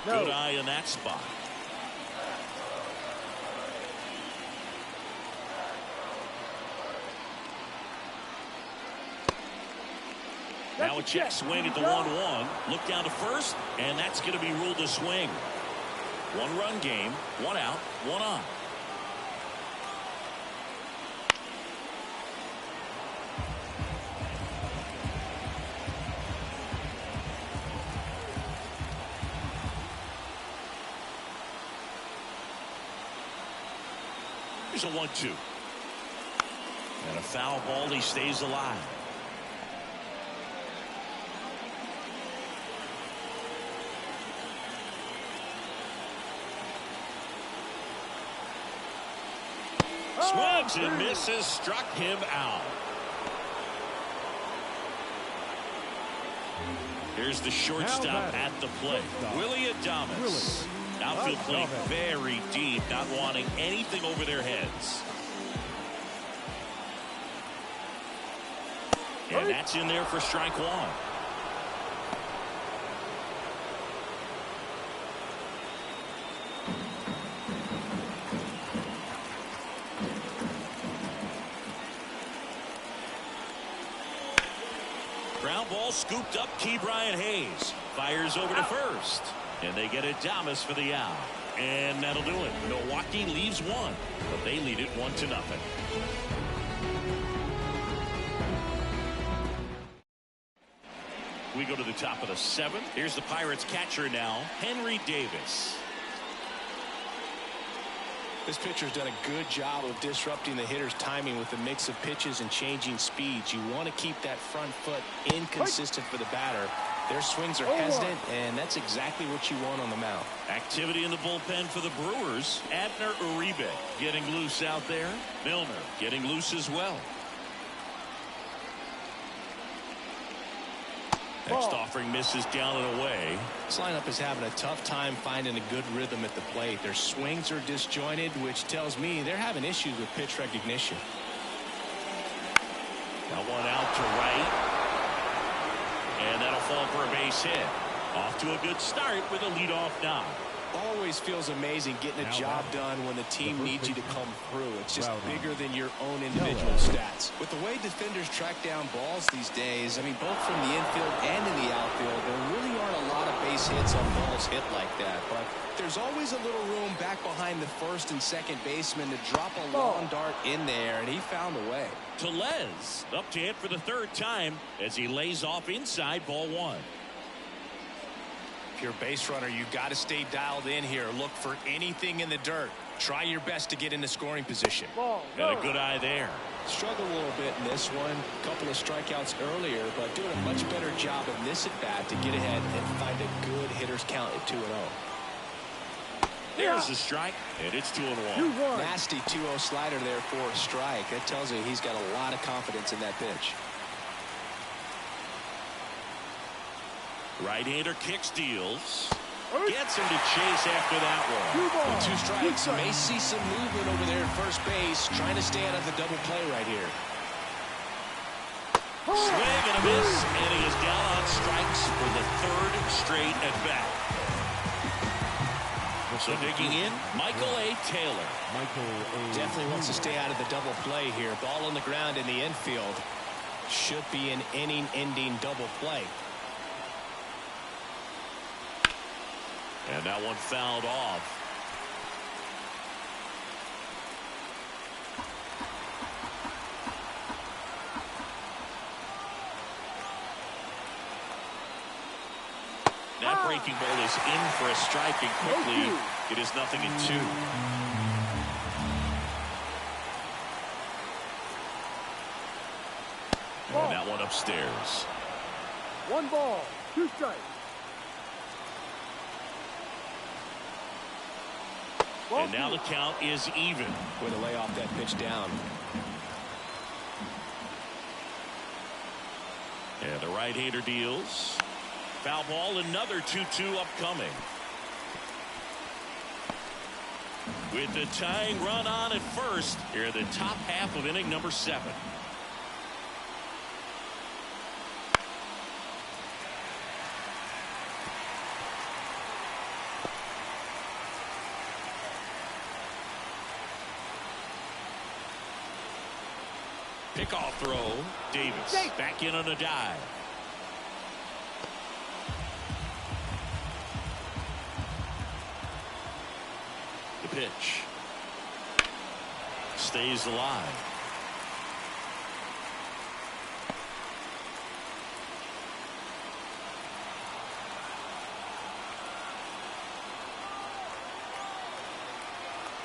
[SPEAKER 2] Good eye in that spot. Now a check swing at the 1-1. Look down to first, and that's going to be ruled a swing. One-run game, one out, one on. Here's a 1-2. And a foul ball. He stays alive. Swings and misses. Struck him out. Here's the shortstop at the plate. Willy Adames. Outfield playing very deep, not wanting anything over their heads. And that's in there for strike one. Ground ball scooped up. Ke'Bryan Hayes fires over to first. And they get Adames for the out. And that'll do it. Milwaukee leaves one, but they lead it 1-0. We go to the top of the 7th. Here's the Pirates catcher now, Henry Davis.
[SPEAKER 3] This pitcher's done a good job of disrupting the hitter's timing with a mix of pitches and changing speeds. You want to keep that front foot inconsistent for the batter. Their swings are hesitant, and that's exactly what you want on the mound.
[SPEAKER 2] Activity in the bullpen for the Brewers. Abner Uribe getting loose out there. Milner getting loose as well. Next offering misses down and away.
[SPEAKER 3] This lineup is having a tough time finding a good rhythm at the plate. Their swings are disjointed, which tells me they're having issues with pitch recognition.
[SPEAKER 2] Now one out to right. And that'll fall for a base hit. Off to a good start with a leadoff knock.
[SPEAKER 3] Always feels amazing getting a job done when the team needs you to come through. It's just bigger than your own individual stats. With the way defenders track down balls these days, I mean, both from the infield and in the outfield, there really aren't a lot of base hits on balls hit like that. But there's always a little room back behind the first and second baseman to drop a long dart in there, and he found a way.
[SPEAKER 2] Tellez up to hit for the 3rd time as he lays off inside ball 1.
[SPEAKER 3] If you're a base runner, you got to stay dialed in here. Look for anything in the dirt. Try your best to get into scoring position.
[SPEAKER 2] Got a good eye there.
[SPEAKER 3] Struggled a little bit in this one. A couple of strikeouts earlier, but doing a much better job in this at-bat to get ahead and find a good hitter's count at 2-0.
[SPEAKER 2] There's the strike, and it's 2-1.
[SPEAKER 3] Nasty 2-0 slider there for a strike. That tells you he's got a lot of confidence in that pitch.
[SPEAKER 2] Right-hander kicks, deals. Gets him to chase after that one.
[SPEAKER 3] With 2 strikes, may see some movement over there at first base, trying to stay out of the double play right here.
[SPEAKER 2] Swing and a miss, and he is down on strikes for the 3rd straight at bat. So digging in, Michael A. Taylor.
[SPEAKER 3] Definitely wants to stay out of the double play here. Ball on the ground in the infield. Should be an inning-ending double play.
[SPEAKER 2] And that one fouled off. That breaking ball is in for a strike, and quickly it is 0-2. And that one upstairs.
[SPEAKER 5] 1 ball, 2 strikes.
[SPEAKER 2] And now the count is even.
[SPEAKER 3] Way to lay off that pitch down.
[SPEAKER 2] And the right-hander deals. Foul ball, another 2-2 upcoming. With the tying run on at first, here in the top half of inning number 7. Pickoff throw. Davis back in on a dive. The pitch. Stays alive.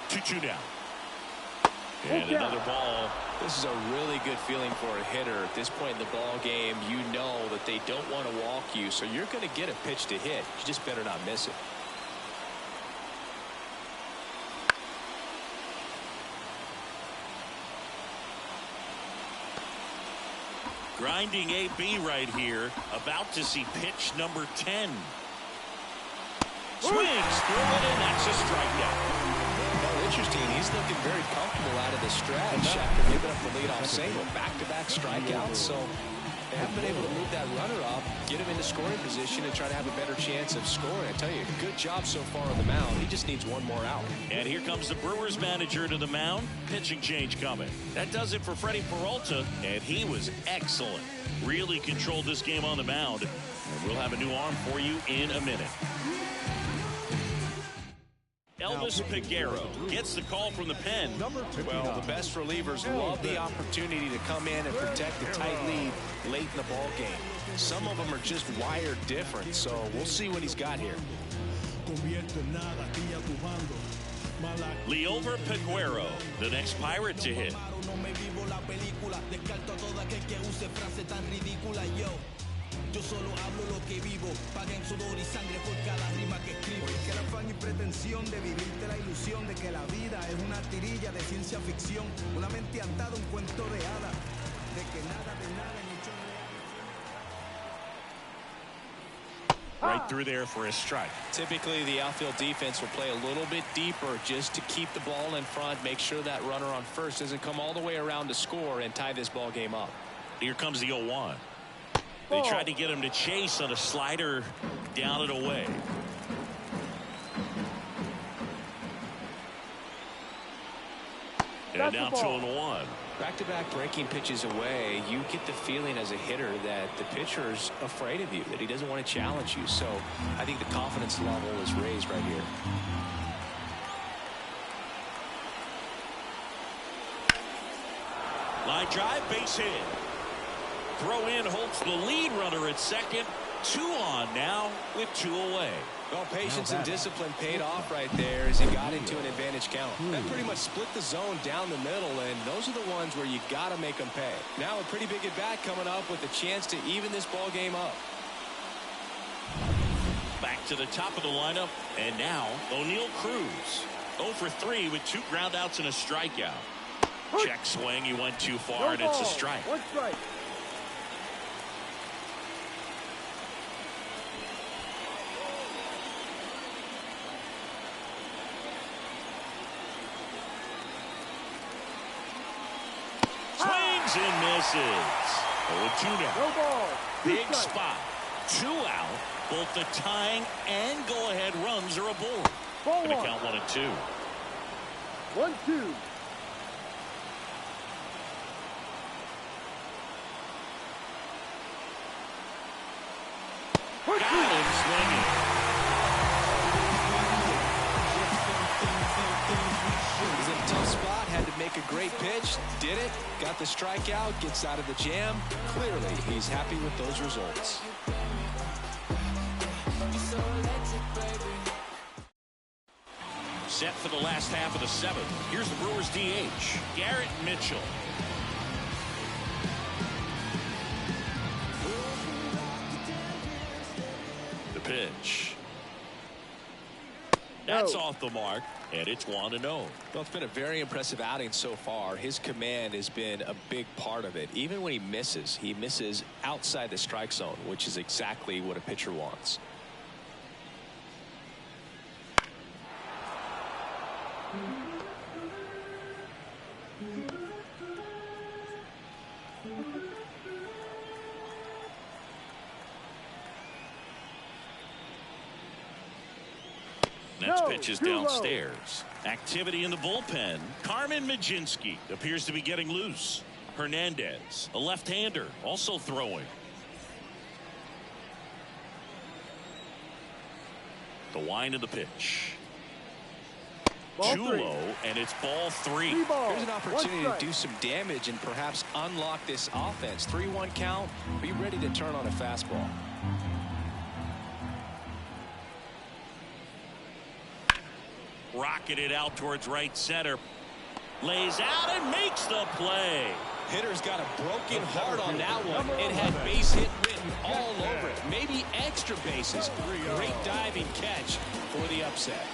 [SPEAKER 2] Two down. And another ball.
[SPEAKER 3] This is a really good feeling for a hitter at this point in the ball game. You know that they don't want to walk you, so you're going to get a pitch to hit. You just better not miss it.
[SPEAKER 2] Grinding AB right here. About to see pitch number 10. Swings through it, and that's a strikeout.
[SPEAKER 3] Interesting. He's looking very comfortable out of the stretch after giving up the leadoff single. Back-to-back strikeouts, so they haven't been able to move that runner up, get him into scoring position, and try to have a better chance of scoring. I tell you, good job so far on the mound. He just needs one more out.
[SPEAKER 2] And here comes the Brewers manager to the mound. Pitching change coming. That does it for Freddie Peralta, and he was excellent. Really controlled this game on the mound. And we'll have a new arm for you in a minute. Elvis Peguero gets the call from the pen.
[SPEAKER 3] Well, the best relievers love the opportunity to come in and protect a tight lead late in the ball game. Some of them are just wired different, so we'll see what he's got here.
[SPEAKER 2] Liover Peguero, the next Pirate to hit.
[SPEAKER 7] Yo solo hablo lo que vivo, paguen sudor y sangre por cada rima que escribo. Porque el afán y pretensión de vivirte la ilusión de que la vida es una tirilla de ciencia ficción, una mente andada, un cuento de hada, de que nada de nada en hechos reales.
[SPEAKER 2] Right through there for a strike.
[SPEAKER 3] Typically, the outfield defense will play a little bit deeper just to keep the ball in front, make sure that runner on first doesn't come all the way around to score and tie this ball game up.
[SPEAKER 2] Here comes the 0-1. They tried to get him to chase on a slider down and away. And now 2-1.
[SPEAKER 3] Back-to-back breaking pitches away, you get the feeling as a hitter that the pitcher's afraid of you, that he doesn't want to challenge you. So I think the confidence level is raised right here.
[SPEAKER 2] Line drive, base hit. Throw in, holds the lead runner at second. 2 on now with 2 away.
[SPEAKER 3] Well, patience and discipline paid off right there as he got into an advantage count. That pretty much split the zone down the middle, and those are the ones where you got to make them pay. Now a pretty big at-bat coming up with a chance to even this ball game up.
[SPEAKER 2] Back to the top of the lineup, and now O'Neal Cruz. 0 for 3 with 2 groundouts and a strikeout. Check swing, he went too far, and it's a strike.
[SPEAKER 5] 1 strike.
[SPEAKER 2] Swings and misses. 0-2 now.
[SPEAKER 5] No ball.
[SPEAKER 2] Big spot. 2 out. Both the tying and go-ahead runs are aboard.
[SPEAKER 5] Ball
[SPEAKER 2] Gonna
[SPEAKER 5] 1.
[SPEAKER 2] count 1 and 2.
[SPEAKER 5] 1-2.
[SPEAKER 2] Got him swinging.
[SPEAKER 3] He's in a tough spot, had to make a great pitch, did it, got the strikeout, gets out of the jam. Clearly, he's happy with those results.
[SPEAKER 2] Set for the last half of the 7th. Here's the Brewers DH, Garrett Mitchell. The pitch. That's off the mark, and it's 1-0.
[SPEAKER 3] Well, it's been a very impressive outing so far. His command has been a big part of it. Even when he misses outside the strike zone, which is exactly what a pitcher wants.
[SPEAKER 2] Next pitch is downstairs. Activity in the bullpen. Carmen Mlodzinski appears to be getting loose. Hernandez, a left-hander, also throwing. The wind of the pitch.
[SPEAKER 5] Ball
[SPEAKER 2] Too
[SPEAKER 5] 3.
[SPEAKER 2] low, and it's ball 3.
[SPEAKER 5] 3 balls.
[SPEAKER 3] Here's an
[SPEAKER 5] 1
[SPEAKER 3] opportunity
[SPEAKER 5] strike.
[SPEAKER 3] to do some damage and perhaps unlock this offense. 3-1 count. Be ready to turn on a fastball.
[SPEAKER 2] Rocketed out towards right center. Lays out and makes the play.
[SPEAKER 3] Hitter's got a broken heart on that one. It had base hit written all over it. Maybe extra bases. Great diving catch for the upset.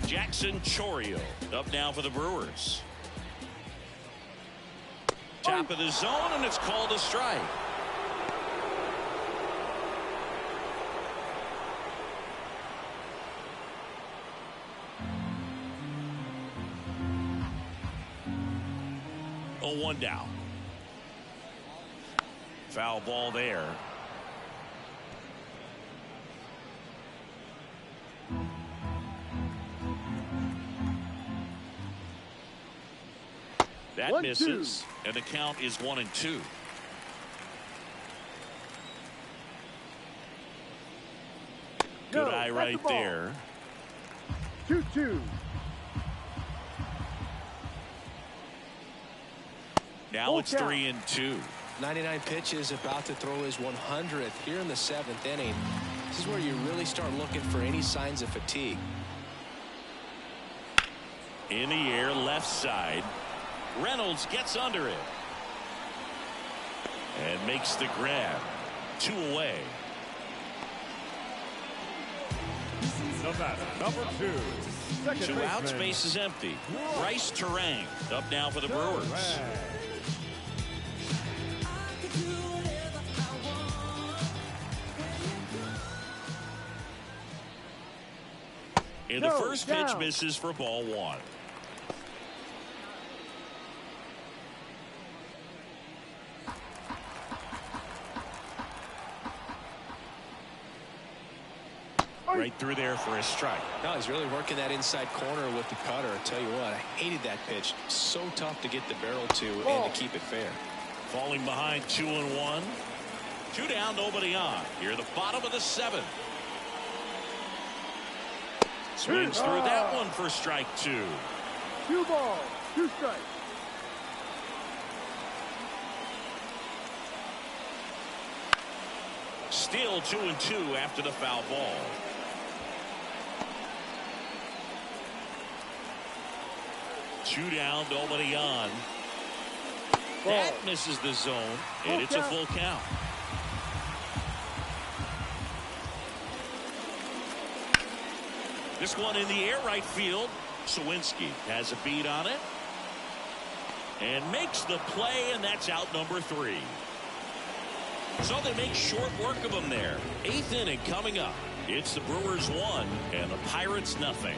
[SPEAKER 2] Jackson Chourio up now for the Brewers. Top of the zone, and it's called a strike. Oh, 1 down. Foul ball there. That
[SPEAKER 5] 1-2.
[SPEAKER 2] misses, and the count is 1-2. Good eye right there.
[SPEAKER 5] 2-2.
[SPEAKER 2] Now it's 3-2.
[SPEAKER 3] 99 pitches, about to throw his 100th here in the 7th inning. This is where you really start looking for any signs of fatigue.
[SPEAKER 2] In the air, left side. Reynolds gets under it and makes the grab. 2 away.
[SPEAKER 4] The batter, number 2. Second
[SPEAKER 2] 2
[SPEAKER 4] baseman,
[SPEAKER 2] outs, base is empty. Bryce Terang up now for the Brewers. And the first pitch misses for ball 1. Right through there for a strike.
[SPEAKER 3] No, he's really working that inside corner with the cutter. I tell you what, I hated that pitch. So tough to get the barrel to and to keep it fair.
[SPEAKER 2] Falling behind 2-1. 2 down, nobody on. Here the bottom of the 7th. Swings through that one for strike 2.
[SPEAKER 5] 2 balls, 2 strikes.
[SPEAKER 2] Still 2-2 after the foul ball. Two down, nobody on. That misses the zone, and it's a full count. This one in the air right field. Sawinski has a beat on it and makes the play, and that's out number 3. So they make short work of them there. 8th inning coming up. It's the Brewers 1 and the Pirates nothing.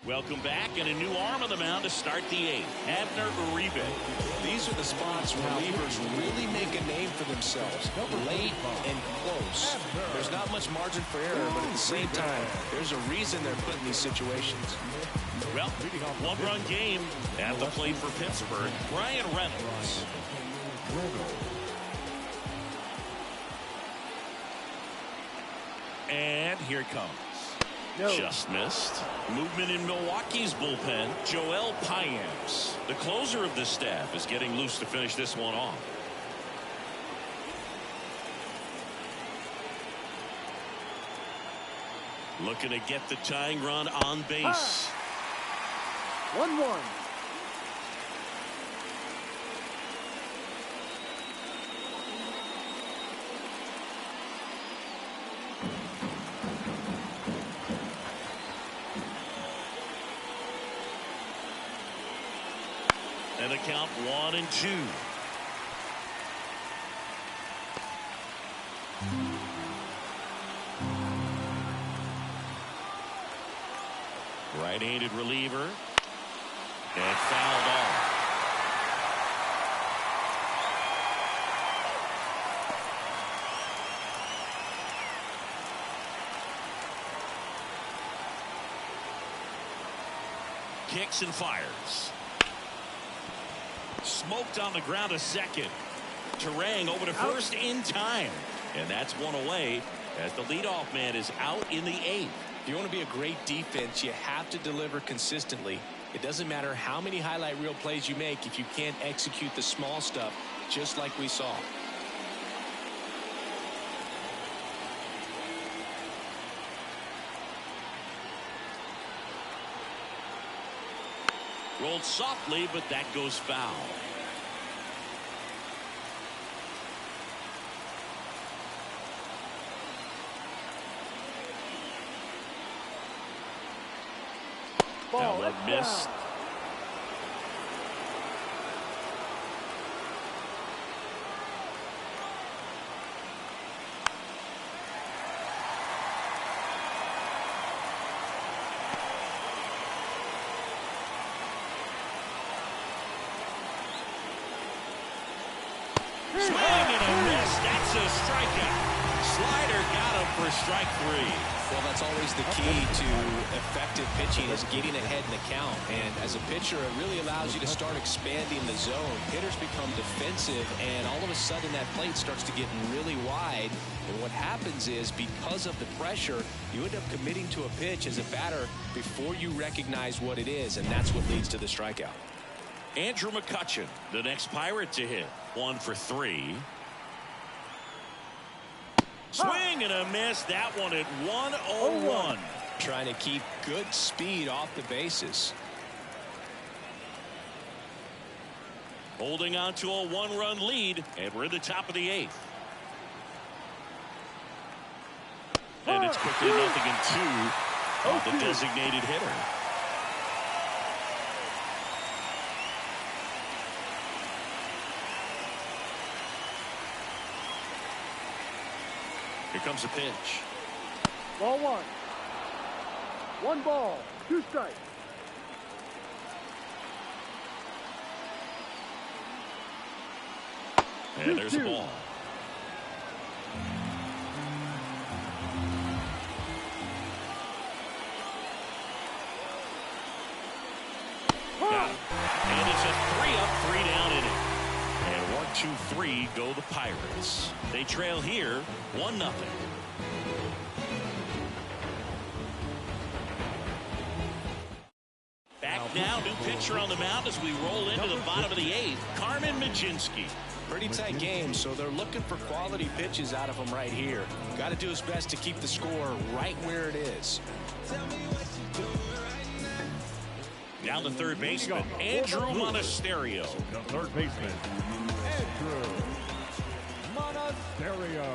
[SPEAKER 2] Welcome back, and a new arm on the mound to start the 8th. Abner Uribe.
[SPEAKER 3] These are the spots where relievers really make a name for themselves. Late and close. There's not much margin for error, but at the same time, there's a reason they're put in these situations.
[SPEAKER 2] Well, one-run game at the plate for Pittsburgh. Brian Reynolds. And here it comes. Just missed. Movement in Milwaukee's bullpen. Joel Payamps, the closer of the staff, is getting loose to finish this one off. Looking to get the tying run on base.
[SPEAKER 5] 1-1.
[SPEAKER 2] And the count 1-2. Right-handed reliever. And fouled off. Kicks and fires. Smoked on the ground a second. Terang over to first in time. And that's one away as the leadoff man is out in the 8th.
[SPEAKER 3] If you want to be a great defense, you have to deliver consistently. It doesn't matter how many highlight reel plays you make if you can't execute the small stuff, just like we saw.
[SPEAKER 2] Rolled softly, but that goes foul. That missed. Swing and a miss. That's a strikeout. Slider got him for strike 3.
[SPEAKER 3] Well, that's always the key to effective pitching, is getting ahead in the count. And as a pitcher, it really allows you to start expanding the zone. Hitters become defensive, and all of a sudden that plate starts to get really wide. And what happens is, because of the pressure, you end up committing to a pitch as a batter before you recognize what it is, and that's what leads to the strikeout.
[SPEAKER 2] Andrew McCutchen, the next Pirate to hit. 1 for 3. Swing and a miss. That one at 1-0-1.
[SPEAKER 3] Trying to keep good speed off the bases.
[SPEAKER 2] Holding on to a 1-run lead, and we're in the top of the 8th. And it's quickly 0-2 on the designated hitter. Here comes a pitch.
[SPEAKER 5] Ball 1. 1 ball, 2 strikes.
[SPEAKER 2] And there's a ball. And it's a 3-up, 3-down inning. And 1, 2, 3 go the Pirates. They trail here 1-0. Back now, new pitcher on the mound as we roll into the bottom of the 8th, Carmen Mlodzinski.
[SPEAKER 3] Pretty tight game, so they're looking for quality pitches out of him right here. Got to do his best to keep the score right where it is.
[SPEAKER 2] Now the third baseman, Andrew Monasterio.
[SPEAKER 4] The third baseman, Andrew Monasterio.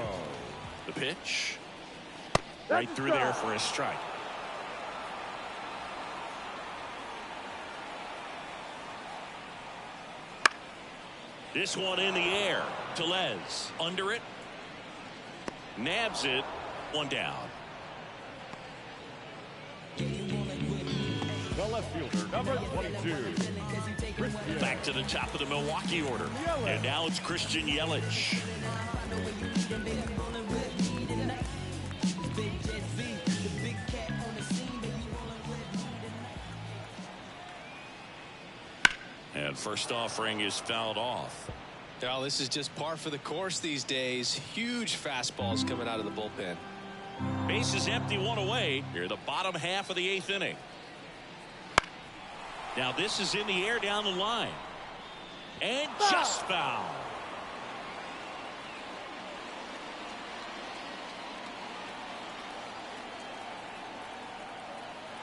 [SPEAKER 2] The pitch. Right through there for a strike. This one in the air. Tellez under it. Nabs it. One down.
[SPEAKER 4] The left fielder, number 22.
[SPEAKER 2] Back to the top of the Milwaukee order. And now it's Christian Yelich. And first offering is fouled off.
[SPEAKER 3] Well, this is just par for the course these days. Huge fastballs coming out of the bullpen.
[SPEAKER 2] Bases empty, one away. Here, the bottom half of the 8th inning. Now this is in the air down the line. And just foul.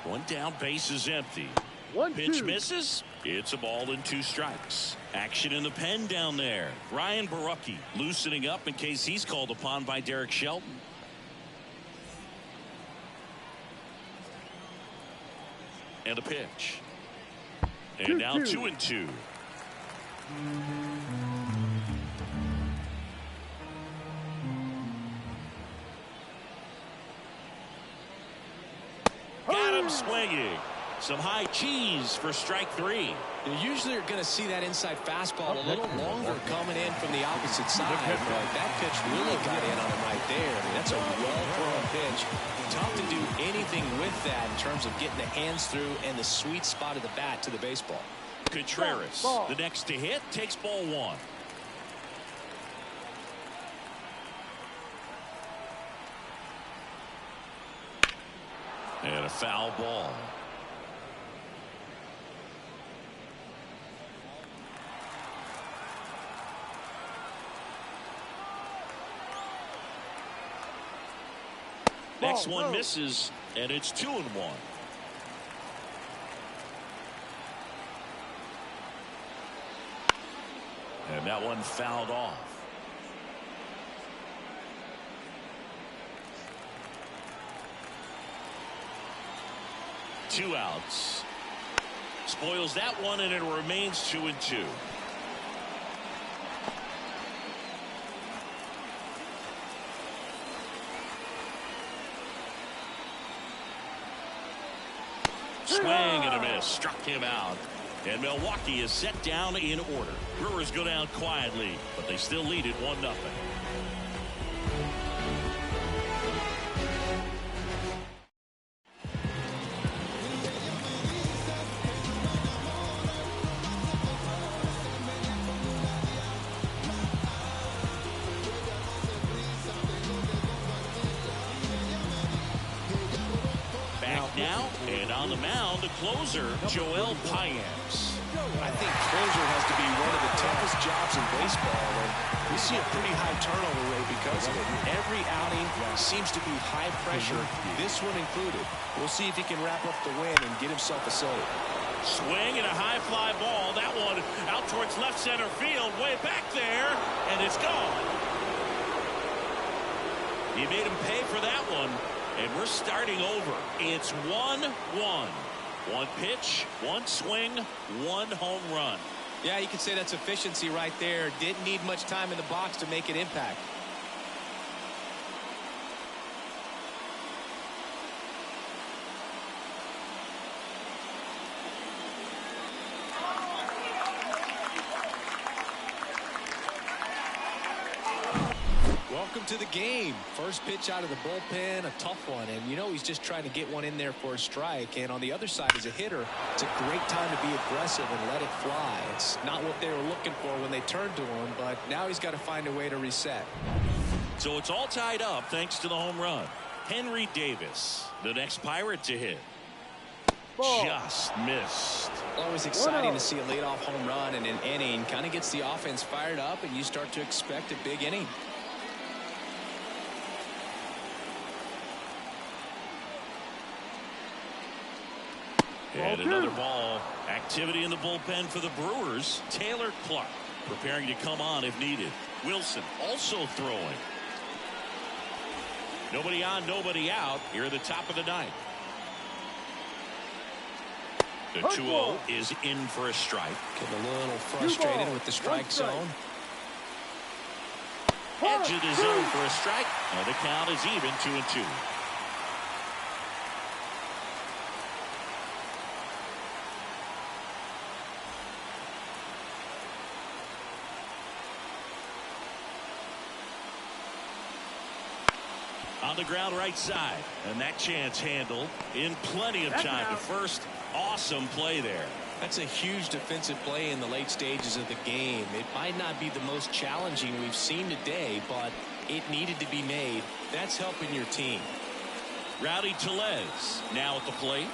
[SPEAKER 2] One down, base is empty. Pitch misses. It's a ball and 2 strikes. Action in the pen down there. Ryan Borucki loosening up in case he's called upon by Derek Shelton. And a pitch. And now 2-2. Got him swinging. Some high cheese for strike 3.
[SPEAKER 3] You usually are going to see that inside fastball a little longer coming in from the opposite side, but that pitch really got in on him right there. I mean, that's a well-thrown pitch. Tough to do anything with that in terms of getting the hands through and the sweet spot of the bat to the baseball.
[SPEAKER 2] Contreras, the next to hit, takes ball 1. And a foul ball. Next one misses, and it's 2-1. And that one fouled off. Two outs. Spoils that one, and it remains 2-2. Swing and a miss. Struck him out. And Milwaukee is set down in order. Brewers go down quietly, but they still lead it 1-0. Now, and on the mound, the closer, Joel Payamps.
[SPEAKER 3] I think closer has to be one of the toughest jobs in baseball, and we see a pretty high turnover rate because of it. Every outing seems to be high pressure, this one included. We'll see if he can wrap up the win and get himself a save.
[SPEAKER 2] Swing and a high fly ball. That one out towards left center field, way back there, and it's gone. He made him pay for that one. And we're starting over. It's 1-1. One pitch, one swing, one home run.
[SPEAKER 3] Yeah, you could say that's efficiency right there. Didn't need much time in the box to make it impact. Welcome to the game. First pitch out of the bullpen, a tough one, and you know he's just trying to get one in there for a strike. And on the other side, as a hitter, it's a great time to be aggressive and let it fly. It's not what they were looking for when they turned to him, but now he's got to find a way to reset.
[SPEAKER 2] So it's all tied up thanks to the home run. Henry Davis, the next Pirate to hit.
[SPEAKER 5] Ball.
[SPEAKER 2] just missed.
[SPEAKER 3] Always exciting to see a leadoff home run in an inning. Kind of gets the offense fired up, and you start to expect a big inning.
[SPEAKER 2] And another ball. Activity in the bullpen for the Brewers. Taylor Clark preparing to come on if needed. Wilson also throwing. Nobody on, nobody out here at the top of the ninth. The 2-0 is in for a strike.
[SPEAKER 3] Getting a little frustrated with the strike zone.
[SPEAKER 2] Edge of the zone for a strike. And the count is even, 2-2. On the ground right side, and that chance handled in plenty of time to first. Awesome play there.
[SPEAKER 3] That's a huge defensive play in the late stages of the game. It might not be the most challenging we've seen today, but it needed to be made. That's helping your team.
[SPEAKER 2] Rowdy Tellez now at the plate.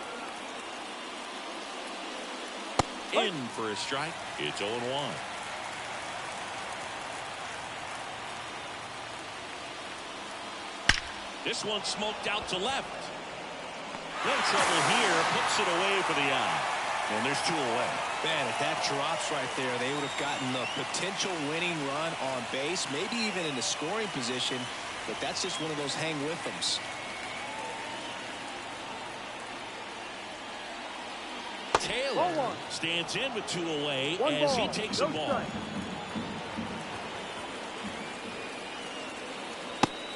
[SPEAKER 2] In for a strike. It's 0-1. This one smoked out to left. Little trouble here. Puts it away for the out. And there's 2 away.
[SPEAKER 3] Man, if that drops right there, they would have gotten the potential winning run on base, maybe even in the scoring position. But that's just one of those hang with thems.
[SPEAKER 2] Taylor stands in with 2 away as he takes a ball.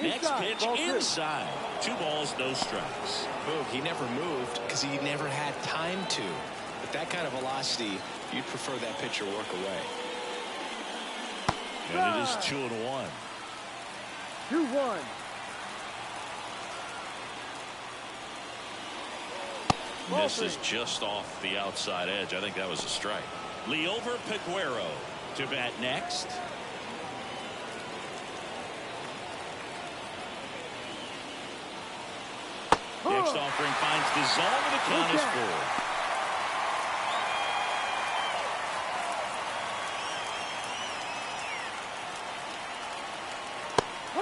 [SPEAKER 2] Next pitch inside. 2 balls, no strikes.
[SPEAKER 3] Boog, he never moved because he never had time to. But that kind of velocity, you'd prefer that pitcher work away.
[SPEAKER 2] And it is 2-1.
[SPEAKER 5] 2-1.
[SPEAKER 2] Misses just off the outside edge. I think that was a strike. Liover Peguero to bat next. Next offering finds the zone, and the count is 4.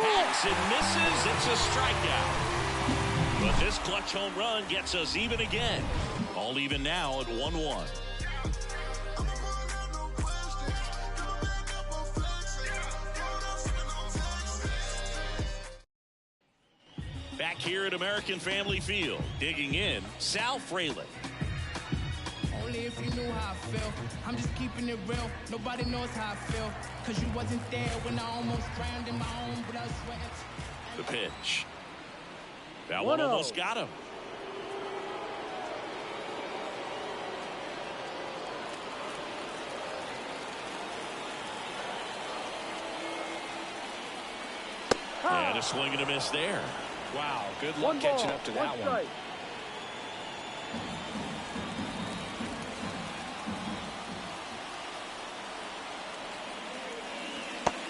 [SPEAKER 2] Hacks and misses. It's a strikeout. But this clutch home run gets us even again. All even now at 1-1. Back here at American Family Field, digging in, Sal Frelick.
[SPEAKER 8] Only if you knew how I feel. I'm just keeping it real. Nobody knows how I feel. Cause you wasn't there when I almost drowned in my own blood, sweat.
[SPEAKER 2] The pitch. That one almost got him. And a swing and a miss there.
[SPEAKER 3] Wow, good luck catching up to that one.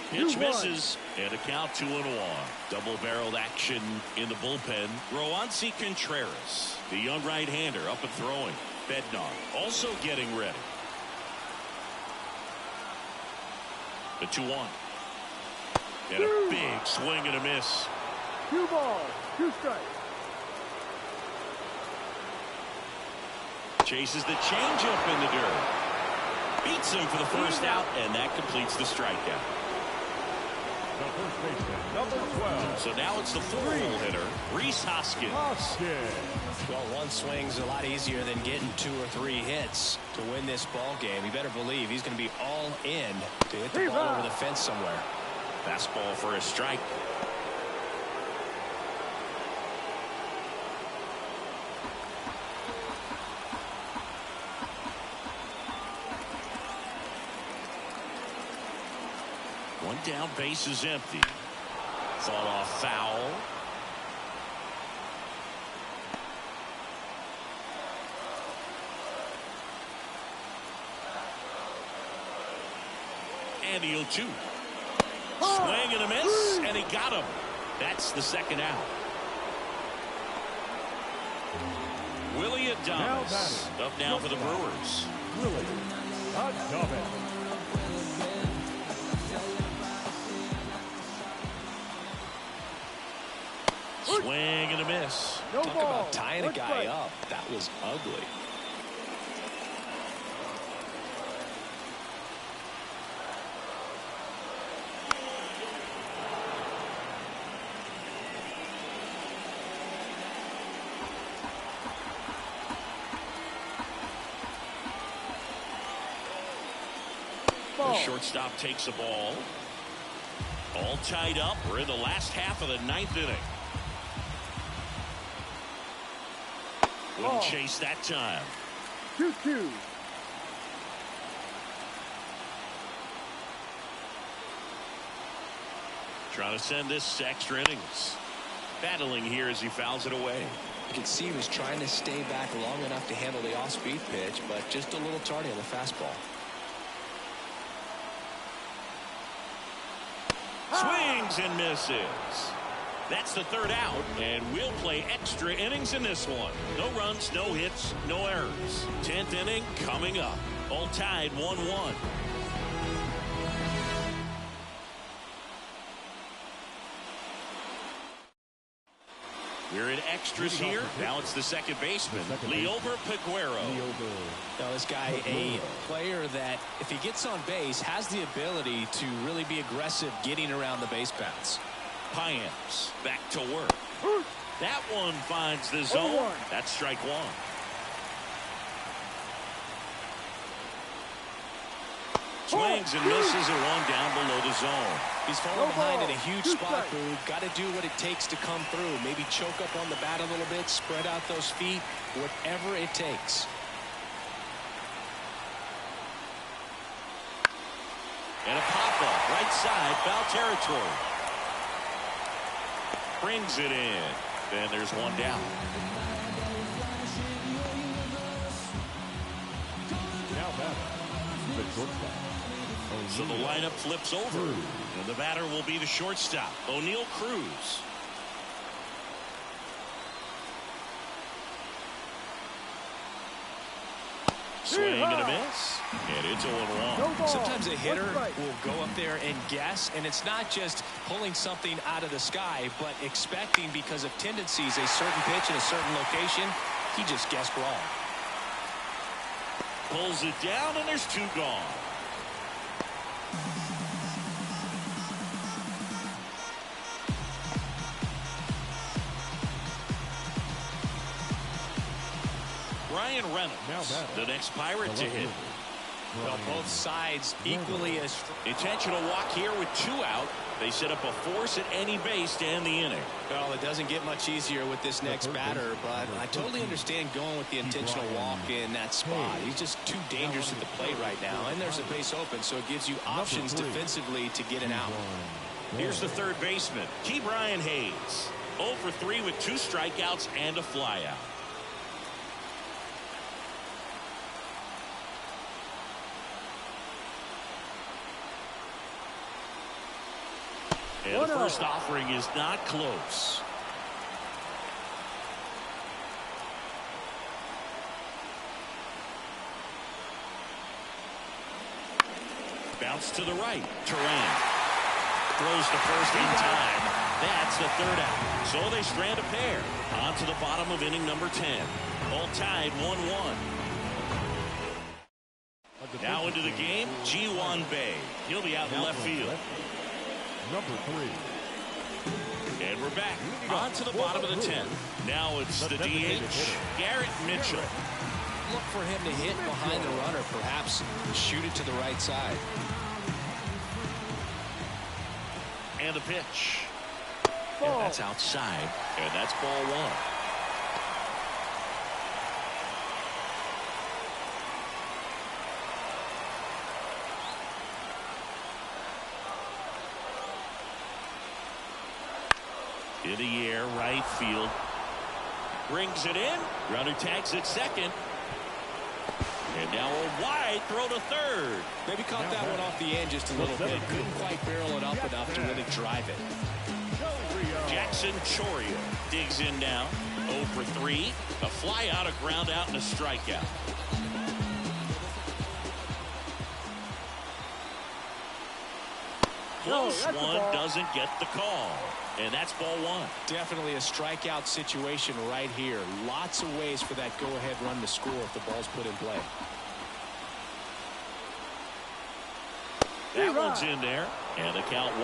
[SPEAKER 2] Pitch misses, and a count 2-1. Double-barreled action in the bullpen. Roansy Contreras, the young right-hander, up and throwing. Bednar also getting ready. The 2-1. And a big swing and a miss.
[SPEAKER 5] 2 balls, 2 strikes.
[SPEAKER 2] Chases the changeup in the dirt. Beats him for the first out, and that completes the strikeout.
[SPEAKER 4] The first baseman, number 12.
[SPEAKER 2] So now it's the 4-hole hitter, Rhys Hoskins.
[SPEAKER 3] Well, one swing's a lot easier than getting 2 or 3 hits to win this ball game. You better believe he's going to be all in to hit the ball over the fence somewhere.
[SPEAKER 2] Fastball for a strike. One down, base is empty. Fought off foul. And the 0-2. Swing and a miss, and he got him. That's the second out. Willie Adames up now for the Brewers.
[SPEAKER 4] Willie Adames.
[SPEAKER 2] Swing and a miss.
[SPEAKER 5] No
[SPEAKER 3] Talk
[SPEAKER 5] ball.
[SPEAKER 3] about tying a guy up. That was ugly.
[SPEAKER 2] The shortstop takes the ball. All tied up. We're in the last half of the 9th inning. Wouldn't chase that time.
[SPEAKER 5] 2-2.
[SPEAKER 2] Trying to send this to extra innings. Battling here as he fouls it away.
[SPEAKER 3] You can see he was trying to stay back long enough to handle the off-speed pitch, but just a little tardy on the fastball.
[SPEAKER 2] Swings and misses. That's the 3rd out, and we'll play extra innings in this one. No runs, no hits, no errors. 10th inning coming up. All tied 1-1. We're in extras here. Now it's the second baseman, Liover Peguero.
[SPEAKER 3] Now this guy, a player that if he gets on base has the ability to really be aggressive getting around the base paths.
[SPEAKER 2] Payams back to work. That one finds the zone. That's strike one. Swings and misses and one down below the zone.
[SPEAKER 3] He's falling behind in a huge spot, Boog. Got to do what it takes to come through. Maybe choke up on the bat a little bit, spread out those feet, whatever it takes.
[SPEAKER 2] And a pop-up, right side, foul territory. Brings it in. And there's one down.
[SPEAKER 4] Now batting, the shortstop.
[SPEAKER 2] So the lineup flips over. And the batter will be the shortstop, O'Neal Cruz. Swing and a miss. And it's 0-1.
[SPEAKER 3] Sometimes a hitter will go up there and guess, and it's not just pulling something out of the sky, but expecting because of tendencies a certain pitch in a certain location. He just guessed wrong.
[SPEAKER 2] Pulls it down, and there's 2 gone. Ryan Reynolds, the next Pirate to hit.
[SPEAKER 3] Well, both sides equally as
[SPEAKER 2] intentional walk here with 2 out. They set up a force at any base to end the inning.
[SPEAKER 3] Well, it doesn't get much easier with this next batter, but I totally understand going with the intentional walk in that spot. He's just too dangerous at the plate right now, and there's a base open, so it gives you options defensively to get an out.
[SPEAKER 2] Here's the third baseman, Ke'Bryan Hayes. 0 for 3 with 2 strikeouts and a flyout. And the first offering is not close. Bounce to the right. Turan throws to first in time. That's the 3rd out. So they strand a pair. On to the bottom of inning number 10. All tied 1-1. Now into the game, Ji-hwan Bae. He'll be out in left field.
[SPEAKER 4] Number 3.
[SPEAKER 2] And we're back on to the bottom of the 10th. Now it's the DH, Garrett Mitchell.
[SPEAKER 3] Look for him to hit behind the runner, perhaps shoot it to the right side.
[SPEAKER 2] And the pitch. And that's outside. And that's ball 1. In the air, right field. Brings it in. Runner tags at second. And now a wide throw to third.
[SPEAKER 3] Maybe caught that one off the end just a little bit. Couldn't quite barrel it up enough to really drive it.
[SPEAKER 2] Jackson Chourio digs in now. 0 for 3. A fly out, a ground out, and a strikeout. Close one, doesn't get the call. And that's ball 1.
[SPEAKER 3] Definitely a strikeout situation right here. Lots of ways for that go-ahead run to score if the ball's put in play.
[SPEAKER 2] That one's in there, and the count 1-1.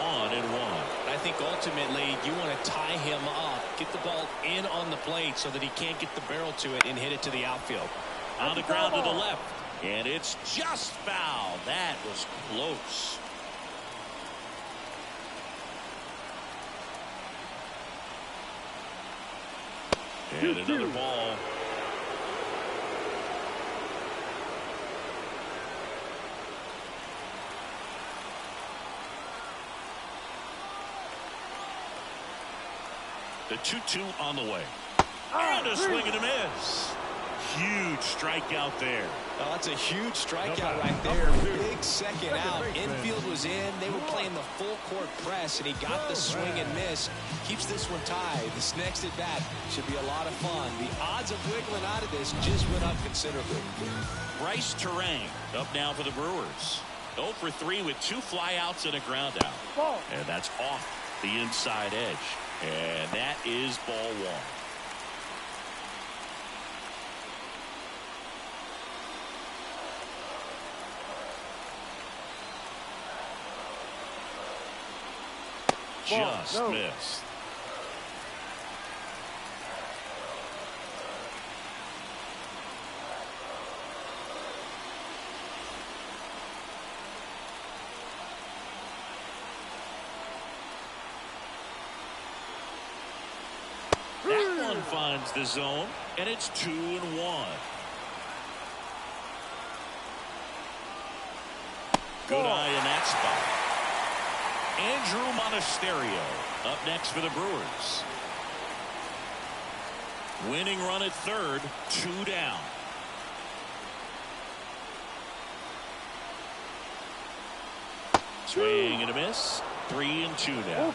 [SPEAKER 3] I think ultimately you want to tie him up, get the ball in on the plate so that he can't get the barrel to it and hit it to the outfield.
[SPEAKER 2] On the ground to the left, and it's just foul. That was close. And another ball. The 2-2 on the way. And a swing and a miss. Huge strikeout there.
[SPEAKER 3] Well, that's a huge strikeout right there. Big second out. Infield was in. They were playing the full court press, and he got the swing and miss. Keeps this one tied. This next at bat should be a lot of fun. The odds of wiggling out of this just went up considerably.
[SPEAKER 2] Bryce Terang up now for the Brewers. 0 for 3 with 2 flyouts and a ground out. And that's off the inside edge. And that is ball 1. Just missed. That one finds the zone, and it's 2-1. Good eye in that spot. Andrew Monasterio up next for the Brewers. Winning run at third, 2 down. Swing and a miss. 3-2 now.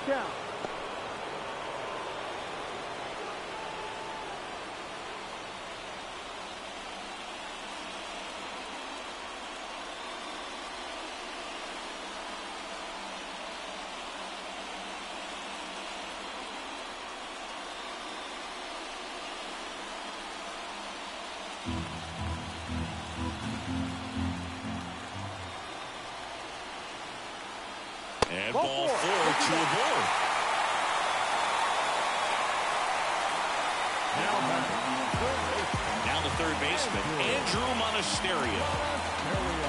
[SPEAKER 2] And ball 4 to a board. Now the third baseman, Andrew Monasterio.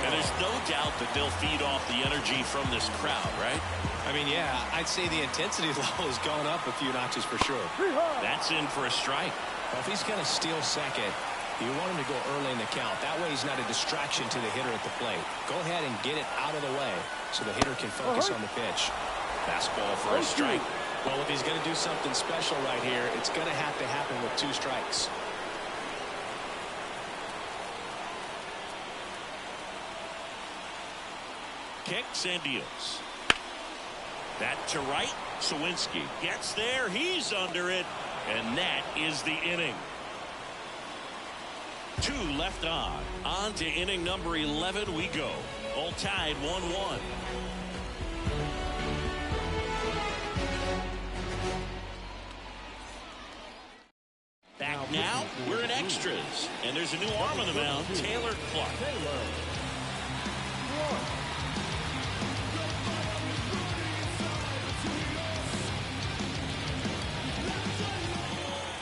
[SPEAKER 2] And there's no doubt that they'll feed off the energy from this crowd, right?
[SPEAKER 3] I mean, yeah, I'd say the intensity level has gone up a few notches for sure.
[SPEAKER 2] That's in for a strike.
[SPEAKER 3] Well, if he's going to steal second, you want him to go early in the count. That way he's not a distraction to the hitter at the plate. Go ahead and get it out of the way so the hitter can focus on the pitch.
[SPEAKER 2] Fastball for a strike.
[SPEAKER 3] Well, if he's going to do something special right here, it's going to have to happen with 2 strikes.
[SPEAKER 2] Kicks and deals. That to right. Sawinski gets there. He's under it. And that is the inning. 2 left on. On to inning number 11 we go. All tied 1-1. Back now, we're in extras. And there's a new arm on the mound, Taylor Clark.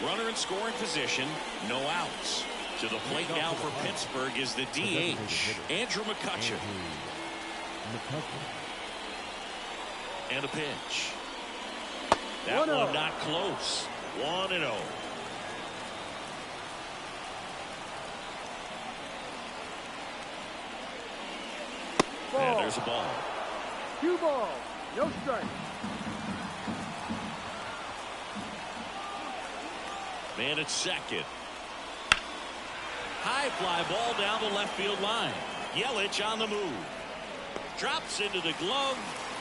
[SPEAKER 2] Runner in scoring position, no outs. To the plate now for Pittsburgh is the DH, Andrew McCutchen. And a pitch. That one not close. 1-0. And there's a ball.
[SPEAKER 5] 2 balls, no strike.
[SPEAKER 2] Man at second. High fly ball down the left field line. Yelich on the move. Drops into the glove.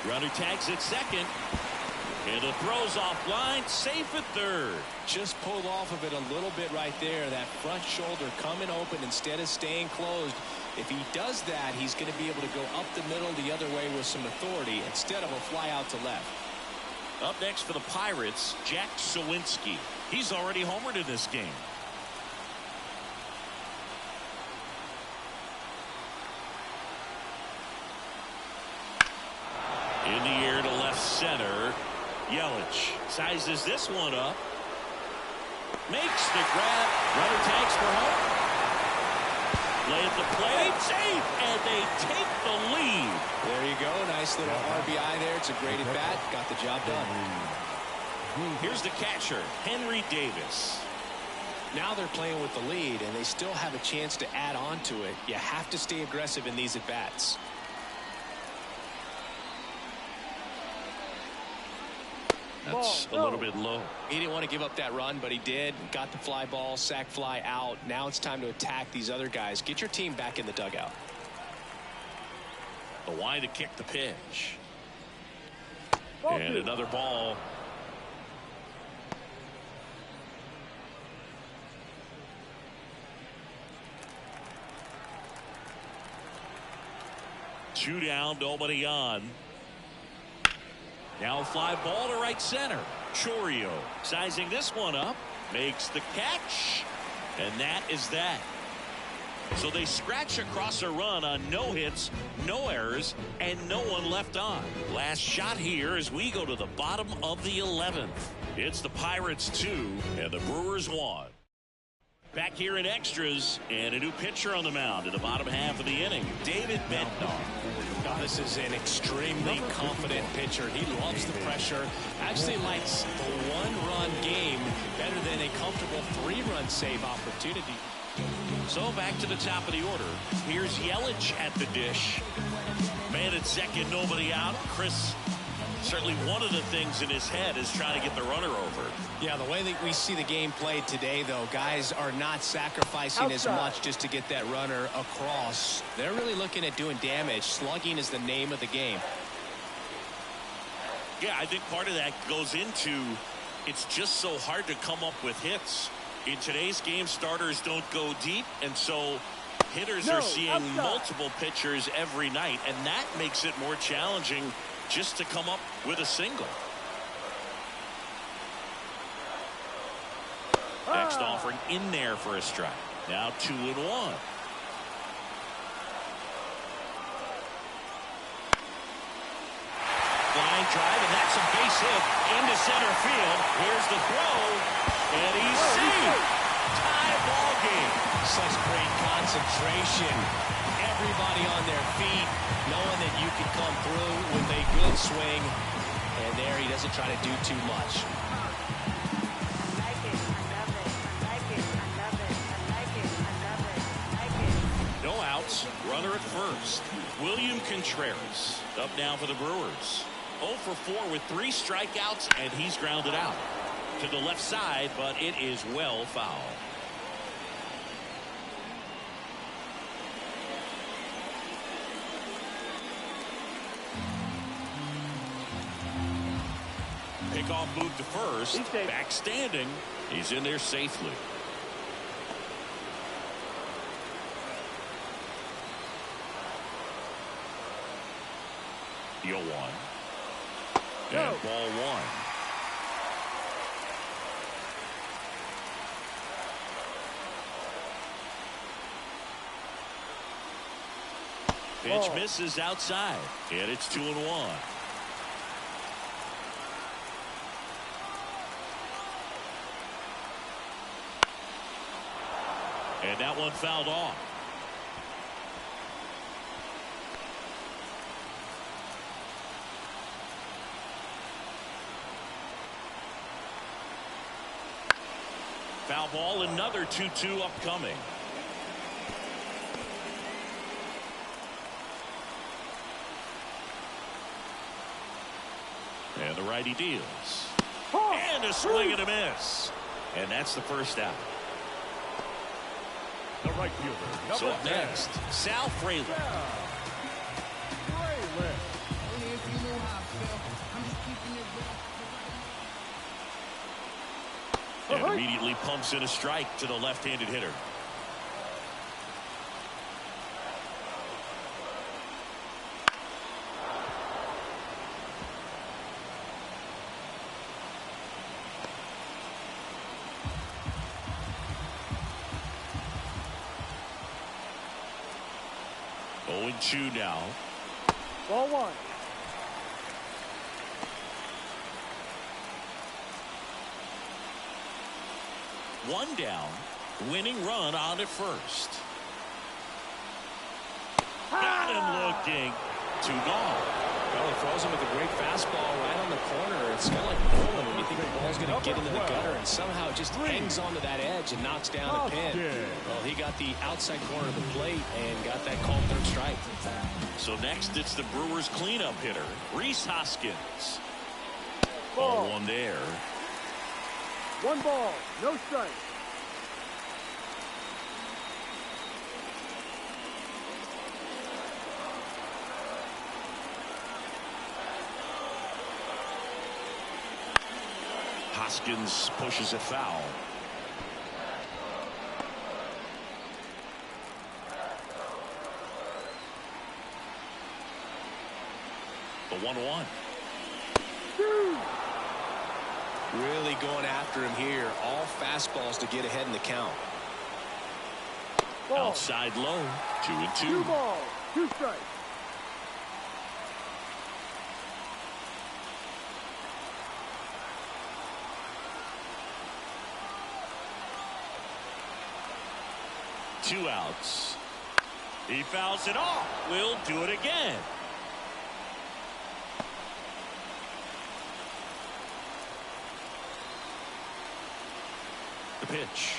[SPEAKER 2] Runner tags at second. And the throw's offline, safe at third.
[SPEAKER 3] Just pulled off of it a little bit right there. That front shoulder coming open instead of staying closed. If he does that, he's going to be able to go up the middle the other way with some authority instead of a fly out to left.
[SPEAKER 2] Up next for the Pirates, Jack Suwinski. He's already homered in this game. In the air to left center. Yelich sizes this one up. Makes the grab. Runner tags for home. Lay at the plate. Safe. And they take the lead.
[SPEAKER 3] There you go. Nice little RBI there. It's a great at bat. Got the job done.
[SPEAKER 2] Here's the catcher, Henry Davis.
[SPEAKER 3] Now they're playing with the lead, and they still have a chance to add on to it. You have to stay aggressive in these at-bats.
[SPEAKER 2] That's a little bit low.
[SPEAKER 3] He didn't want to give up that run, but he did. Got the fly ball, sac fly out. Now it's time to attack these other guys. Get your team back in the dugout.
[SPEAKER 2] The wide to kick the pitch. And another ball. Two down, nobody on. Now a fly ball to right center. Chourio sizing this one up. Makes the catch. And that is that. So they scratch across a run on no hits, no errors, and no one left on. Last shot here as we go to the bottom of the 11th. It's the Pirates 2 and the Brewers 1. Back here in extras, and a new pitcher on the mound in the bottom half of the inning, David Bednar.
[SPEAKER 3] Now, this is an extremely confident pitcher. He loves the pressure. Actually likes the one-run game better than a comfortable three-run save opportunity.
[SPEAKER 2] So back to the top of the order. Here's Yelich at the dish. Man at second, nobody out. Chris, certainly one of the things in his head is trying to get the runner over.
[SPEAKER 3] Yeah, the way that we see the game played today, though, guys are not sacrificing as much just to get that runner across. They're really looking at doing damage. Slugging is the name of the game.
[SPEAKER 2] Yeah, I think part of that goes into it's just so hard to come up with hits. In today's game, starters don't go deep, and so hitters are seeing multiple pitchers every night, and that makes it more challenging just to come up with a single. Next offering in there for a strike. Now 2-1. Line drive, and that's a base hit into center field. Here's the throw, and he's safe. Tie ball game.
[SPEAKER 3] Such great concentration. Everybody on their feet, knowing that you can come through with a good swing. And there he doesn't try to do too much.
[SPEAKER 2] No outs, runner at first. William Contreras up now for the Brewers. 0 for 4 with 3 strikeouts, and he's grounded out. To the left side, but it is well foul. Pickoff move to first. Back standing. He's in there safely. Deal 1. And ball 1. Pitch misses outside, and it's 2-1. And that one fouled off. Foul ball, another 2-2 upcoming. And the righty deals. And a swing and a miss. And that's the first out.
[SPEAKER 4] The right fielder.
[SPEAKER 2] So up next, Sal Frelick.
[SPEAKER 8] Only if you know how I feel. I'm just keeping it real.
[SPEAKER 2] And immediately pumps in a strike to the left-handed hitter. Oh, 0-2 now.
[SPEAKER 5] Ball one.
[SPEAKER 2] One down. Winning run on at first. Got him looking. 2 gone.
[SPEAKER 3] Well, he throws him with a great fastball right on the corner. It's kind of like bowling when you think the ball's going to get into the gutter, and somehow it just hangs onto that edge and knocks down the pin. Well, he got the outside corner of the plate and got that called third strike.
[SPEAKER 2] So next, it's the Brewers cleanup hitter, Rhys Hoskins.
[SPEAKER 5] Ball.
[SPEAKER 2] 0-1 there.
[SPEAKER 5] 1 ball, no strike.
[SPEAKER 2] Hoskins pushes it foul. The 1-1.
[SPEAKER 3] Really going after him here. All fastballs to get ahead in the count.
[SPEAKER 5] Ball.
[SPEAKER 2] Outside low. 2-2.
[SPEAKER 5] 2 balls, 2 strikes.
[SPEAKER 2] Two outs. He fouls it off. We'll do it again. The pitch.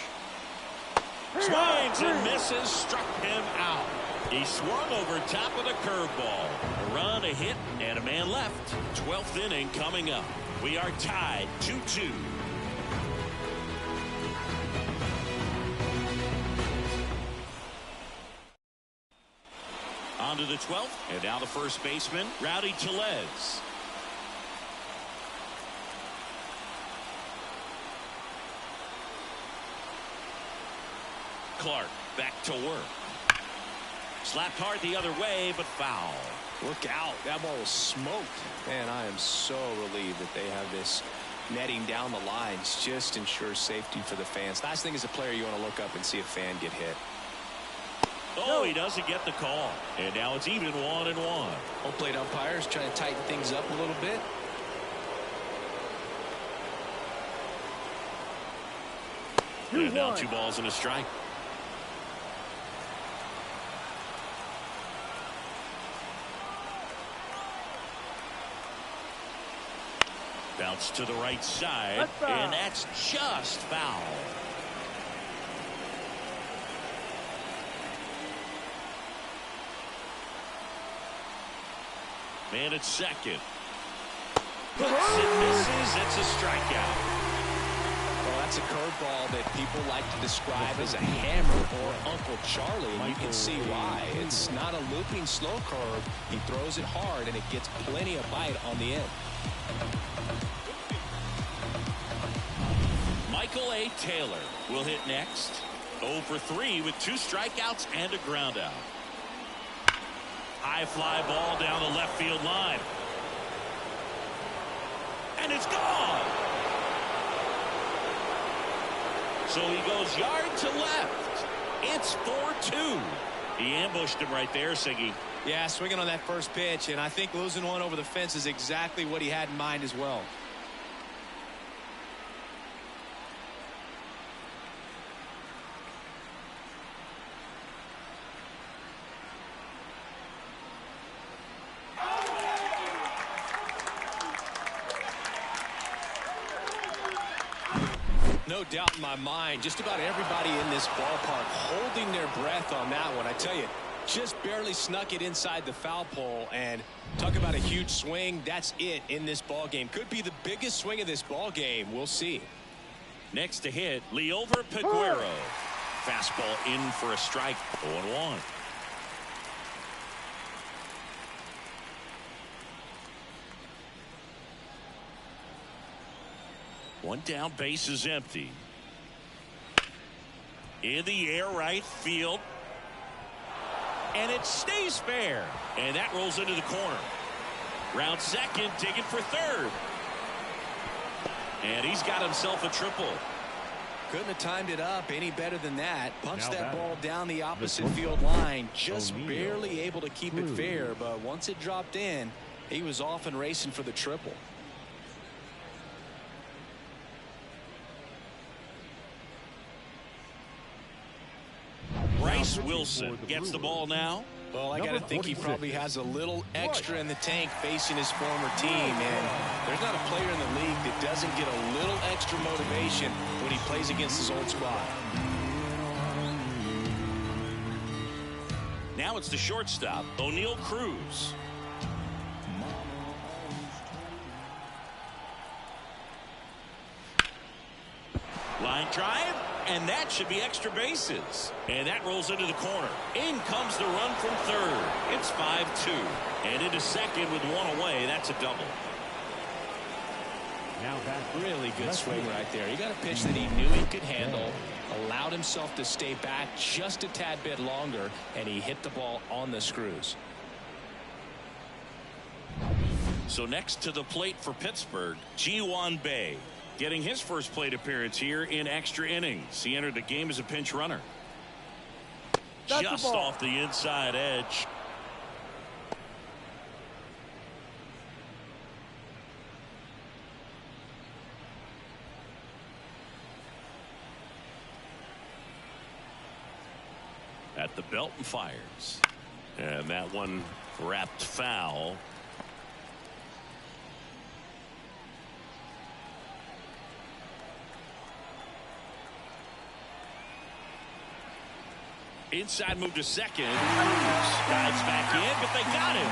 [SPEAKER 2] Swings and misses. Struck him out. He swung over top of the curveball. A run, a hit, and a man left. 12th inning coming up. We are tied 2-2. On to the 12th, and now the first baseman, Rowdy Tellez. Clark back to work. Slapped hard the other way, but foul.
[SPEAKER 3] Look out. That ball was smoked. Man, I am so relieved that they have this netting down the lines. Just ensures safety for the fans. Last thing as a player, you want to look up and see a fan get hit.
[SPEAKER 2] Oh, he doesn't get the call. And now it's even 1-1.
[SPEAKER 3] Home plate umpires trying to tighten things up a little bit.
[SPEAKER 2] And now 2 balls and a strike. Bounce to the right side, and that's just foul. Man at second. Puts it, misses. It's a strikeout.
[SPEAKER 3] Well, that's a curveball that people like to describe as a hammer or Uncle Charlie, and you can see why. It's not a looping slow curve. He throws it hard, and it gets plenty of bite on the end.
[SPEAKER 2] Michael A. Taylor will hit next. 0 for 3 with 2 strikeouts and a ground out. High fly ball down the left field line. And it's gone. So he goes yard to left. It's 4-2. He ambushed him right there, Siggy.
[SPEAKER 3] Yeah, swinging on that first pitch, and I think losing one over the fence is exactly what he had in mind as well. No doubt in my mind, just about everybody in this ballpark holding their breath on that one. I tell you, just barely snuck it inside the foul pole, and talk about a huge swing. That's it in this ball game. Could be the biggest swing of this ball game. We'll see.
[SPEAKER 2] Next to hit, Liover Peguero. Fastball in for a strike. 0-1. One down, base is empty. In the air, right field. And it stays fair. And that rolls into the corner. Round second, digging for third. And he's got himself a triple.
[SPEAKER 3] Couldn't have timed it up any better than that. Punched
[SPEAKER 4] Now
[SPEAKER 3] that
[SPEAKER 4] that
[SPEAKER 3] ball down the opposite
[SPEAKER 4] the
[SPEAKER 3] field line. Just
[SPEAKER 4] O'Neal.
[SPEAKER 3] barely able to keep it fair. But once it dropped in, he was off and racing for the triple.
[SPEAKER 2] Bryce Wilson gets the ball now.
[SPEAKER 3] Well, I got to think he probably has a little extra in the tank facing his former team. And there's not a player in the league that doesn't get a little extra motivation when he plays against his old squad.
[SPEAKER 2] Now it's the shortstop, O'Neal Cruz. Line drive, and that should be extra bases. And that rolls into the corner. In comes the run from third. It's 5-2. And into second with one away. That's a double.
[SPEAKER 4] Now back.
[SPEAKER 3] Really good swing right there. He got a pitch that he knew he could handle, allowed himself to stay back just a tad bit longer, and he hit the ball on the screws.
[SPEAKER 2] So next to the plate for Pittsburgh, Ji-hwan Bae. Getting his first plate appearance here in extra innings. He entered the game as a pinch runner.
[SPEAKER 5] That's
[SPEAKER 2] Just
[SPEAKER 5] the ball.
[SPEAKER 2] off the inside edge. At the belt and fires. And that one wrapped foul. Inside move to second. Dives back in, but they got him.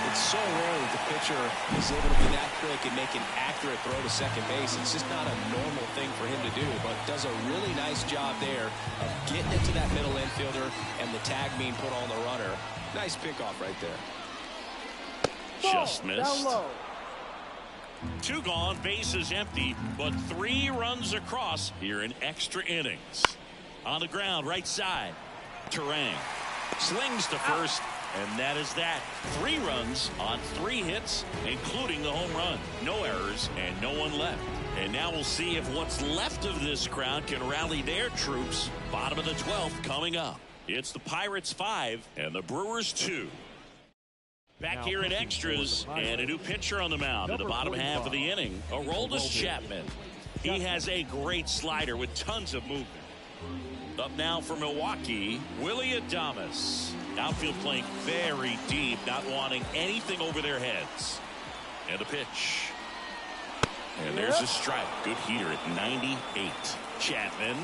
[SPEAKER 3] It's so rare that the pitcher is able to be that quick and make an accurate throw to second base. It's just not a normal thing for him to do, but does a really nice job there of getting it to that middle infielder and the tag being put on the runner. Nice pickoff right there.
[SPEAKER 2] Just
[SPEAKER 5] Ball,
[SPEAKER 2] missed.
[SPEAKER 5] down low.
[SPEAKER 2] 2 gone, bases empty, but 3 runs across here in extra innings. On the ground, right side. Turang slings to first, and that is that. 3 runs on 3 hits, including the home run. No errors and no one left. And now we'll see if what's left of this crowd can rally their troops. Bottom of the 12th coming up. It's the Pirates 5 and the Brewers 2. Back here in extras, and a new pitcher on the mound in the bottom half of the inning. Aroldis Chapman. He has a great slider with tons of movement. Up now for Milwaukee, Willy Adames. Outfield playing very deep, not wanting anything over their heads. And a pitch. And there's a strike. Good heater at 98. Chapman.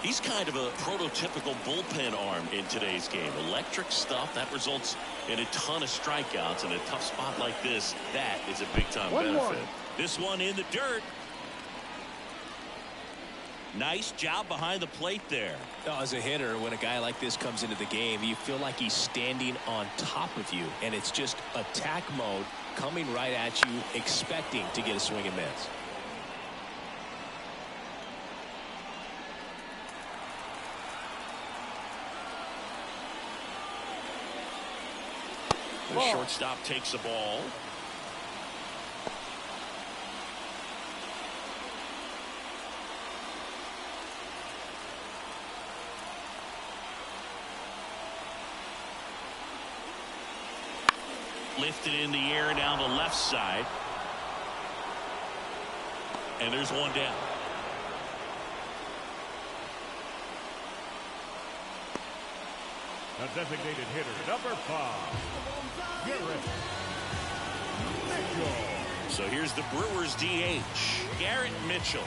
[SPEAKER 2] He's kind of a prototypical bullpen arm in today's game. Electric stuff that results in a ton of strikeouts. In a tough spot like this, that is a big-time benefit. This one in the dirt. Nice job behind the plate there.
[SPEAKER 3] As a hitter, when a guy like this comes into the game, you feel like he's standing on top of you, and it's just attack mode coming right at you, expecting to get a swing and miss.
[SPEAKER 2] The shortstop takes the ball. Lifted in the air down the left side. And there's one down.
[SPEAKER 4] A designated hitter, number 5, Garrett Mitchell.
[SPEAKER 2] So here's the Brewers DH, Garrett Mitchell.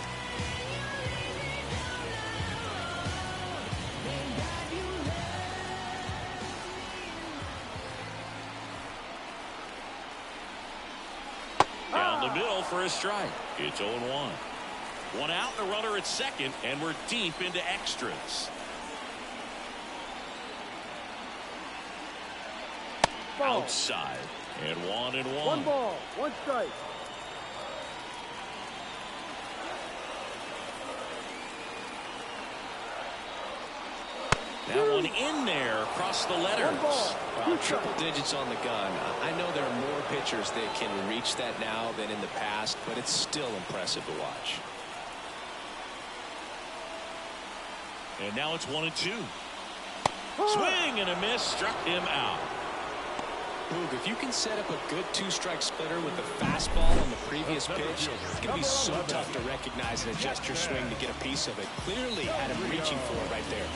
[SPEAKER 2] Down the middle for a strike. It's 0-1. One out, and a runner at second, and we're deep into extras.
[SPEAKER 5] Ball.
[SPEAKER 2] Outside, and 1-1.
[SPEAKER 5] 1 ball, 1 strike.
[SPEAKER 2] That one in there across the letters.
[SPEAKER 3] Well, triple digits on the gun. I know there are more pitchers that can reach that now than in the past, but it's still impressive to watch.
[SPEAKER 2] And now it's 1-2. Swing and a miss, struck him out.
[SPEAKER 3] Boog, if you can set up a good two-strike splitter with the fastball on the previous pitch, it's going to be so tough to recognize and adjust your swing to get a piece of it. Clearly had him reaching for it right there.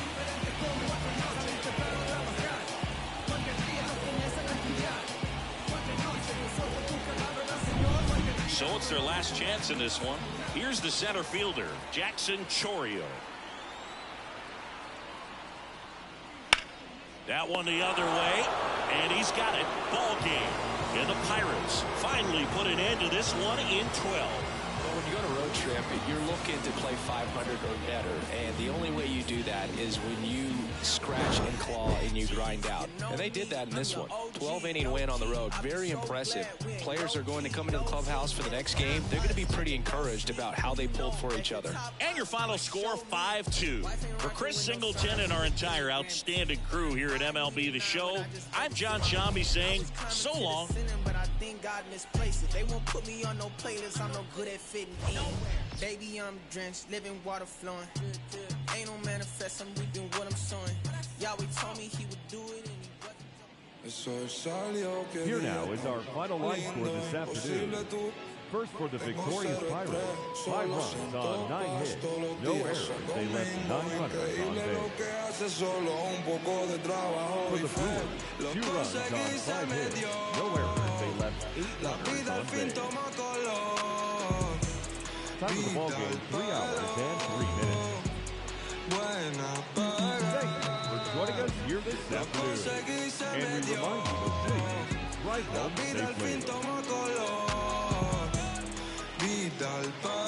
[SPEAKER 2] So it's their last chance in this one. Here's the center fielder, Jackson Chourio. That one the other way, and he's got it. Ball game. And the Pirates finally put an end to this one in 12.
[SPEAKER 3] Well, when you go on a road trip, you're looking to play 500 or better, and the only way you do that is when you scratch and claw and you grind out. And they did that in this one. 12-inning win on the road. Very impressive. Players are going to come into the clubhouse for the next game. They're going to be pretty encouraged about how they pulled for each other.
[SPEAKER 2] And your final score, 5-2. For Chris Singleton and our entire outstanding crew here at MLB The Show, I'm John Shambi saying so long.
[SPEAKER 7] But I think God misplaced it. They won't put me on no playlist. I'm no good at fitting in. Baby, I'm drenched, living water flowing. Ain't no manifest, I'm reaping what I'm sowing. Yahweh told me he would do it.
[SPEAKER 4] Here now is our final line score this afternoon. First for the victorious Pirates, 5 runs on 9 hits, no errors. They left 9 runners on base. For the Brewers, 2 runs on 5 hits, no errors. They left 8 runners on base. Time of the ball game, 3 hours and 3 minutes. Thank you for joining us here this afternoon. And we remind you to please drive home safely.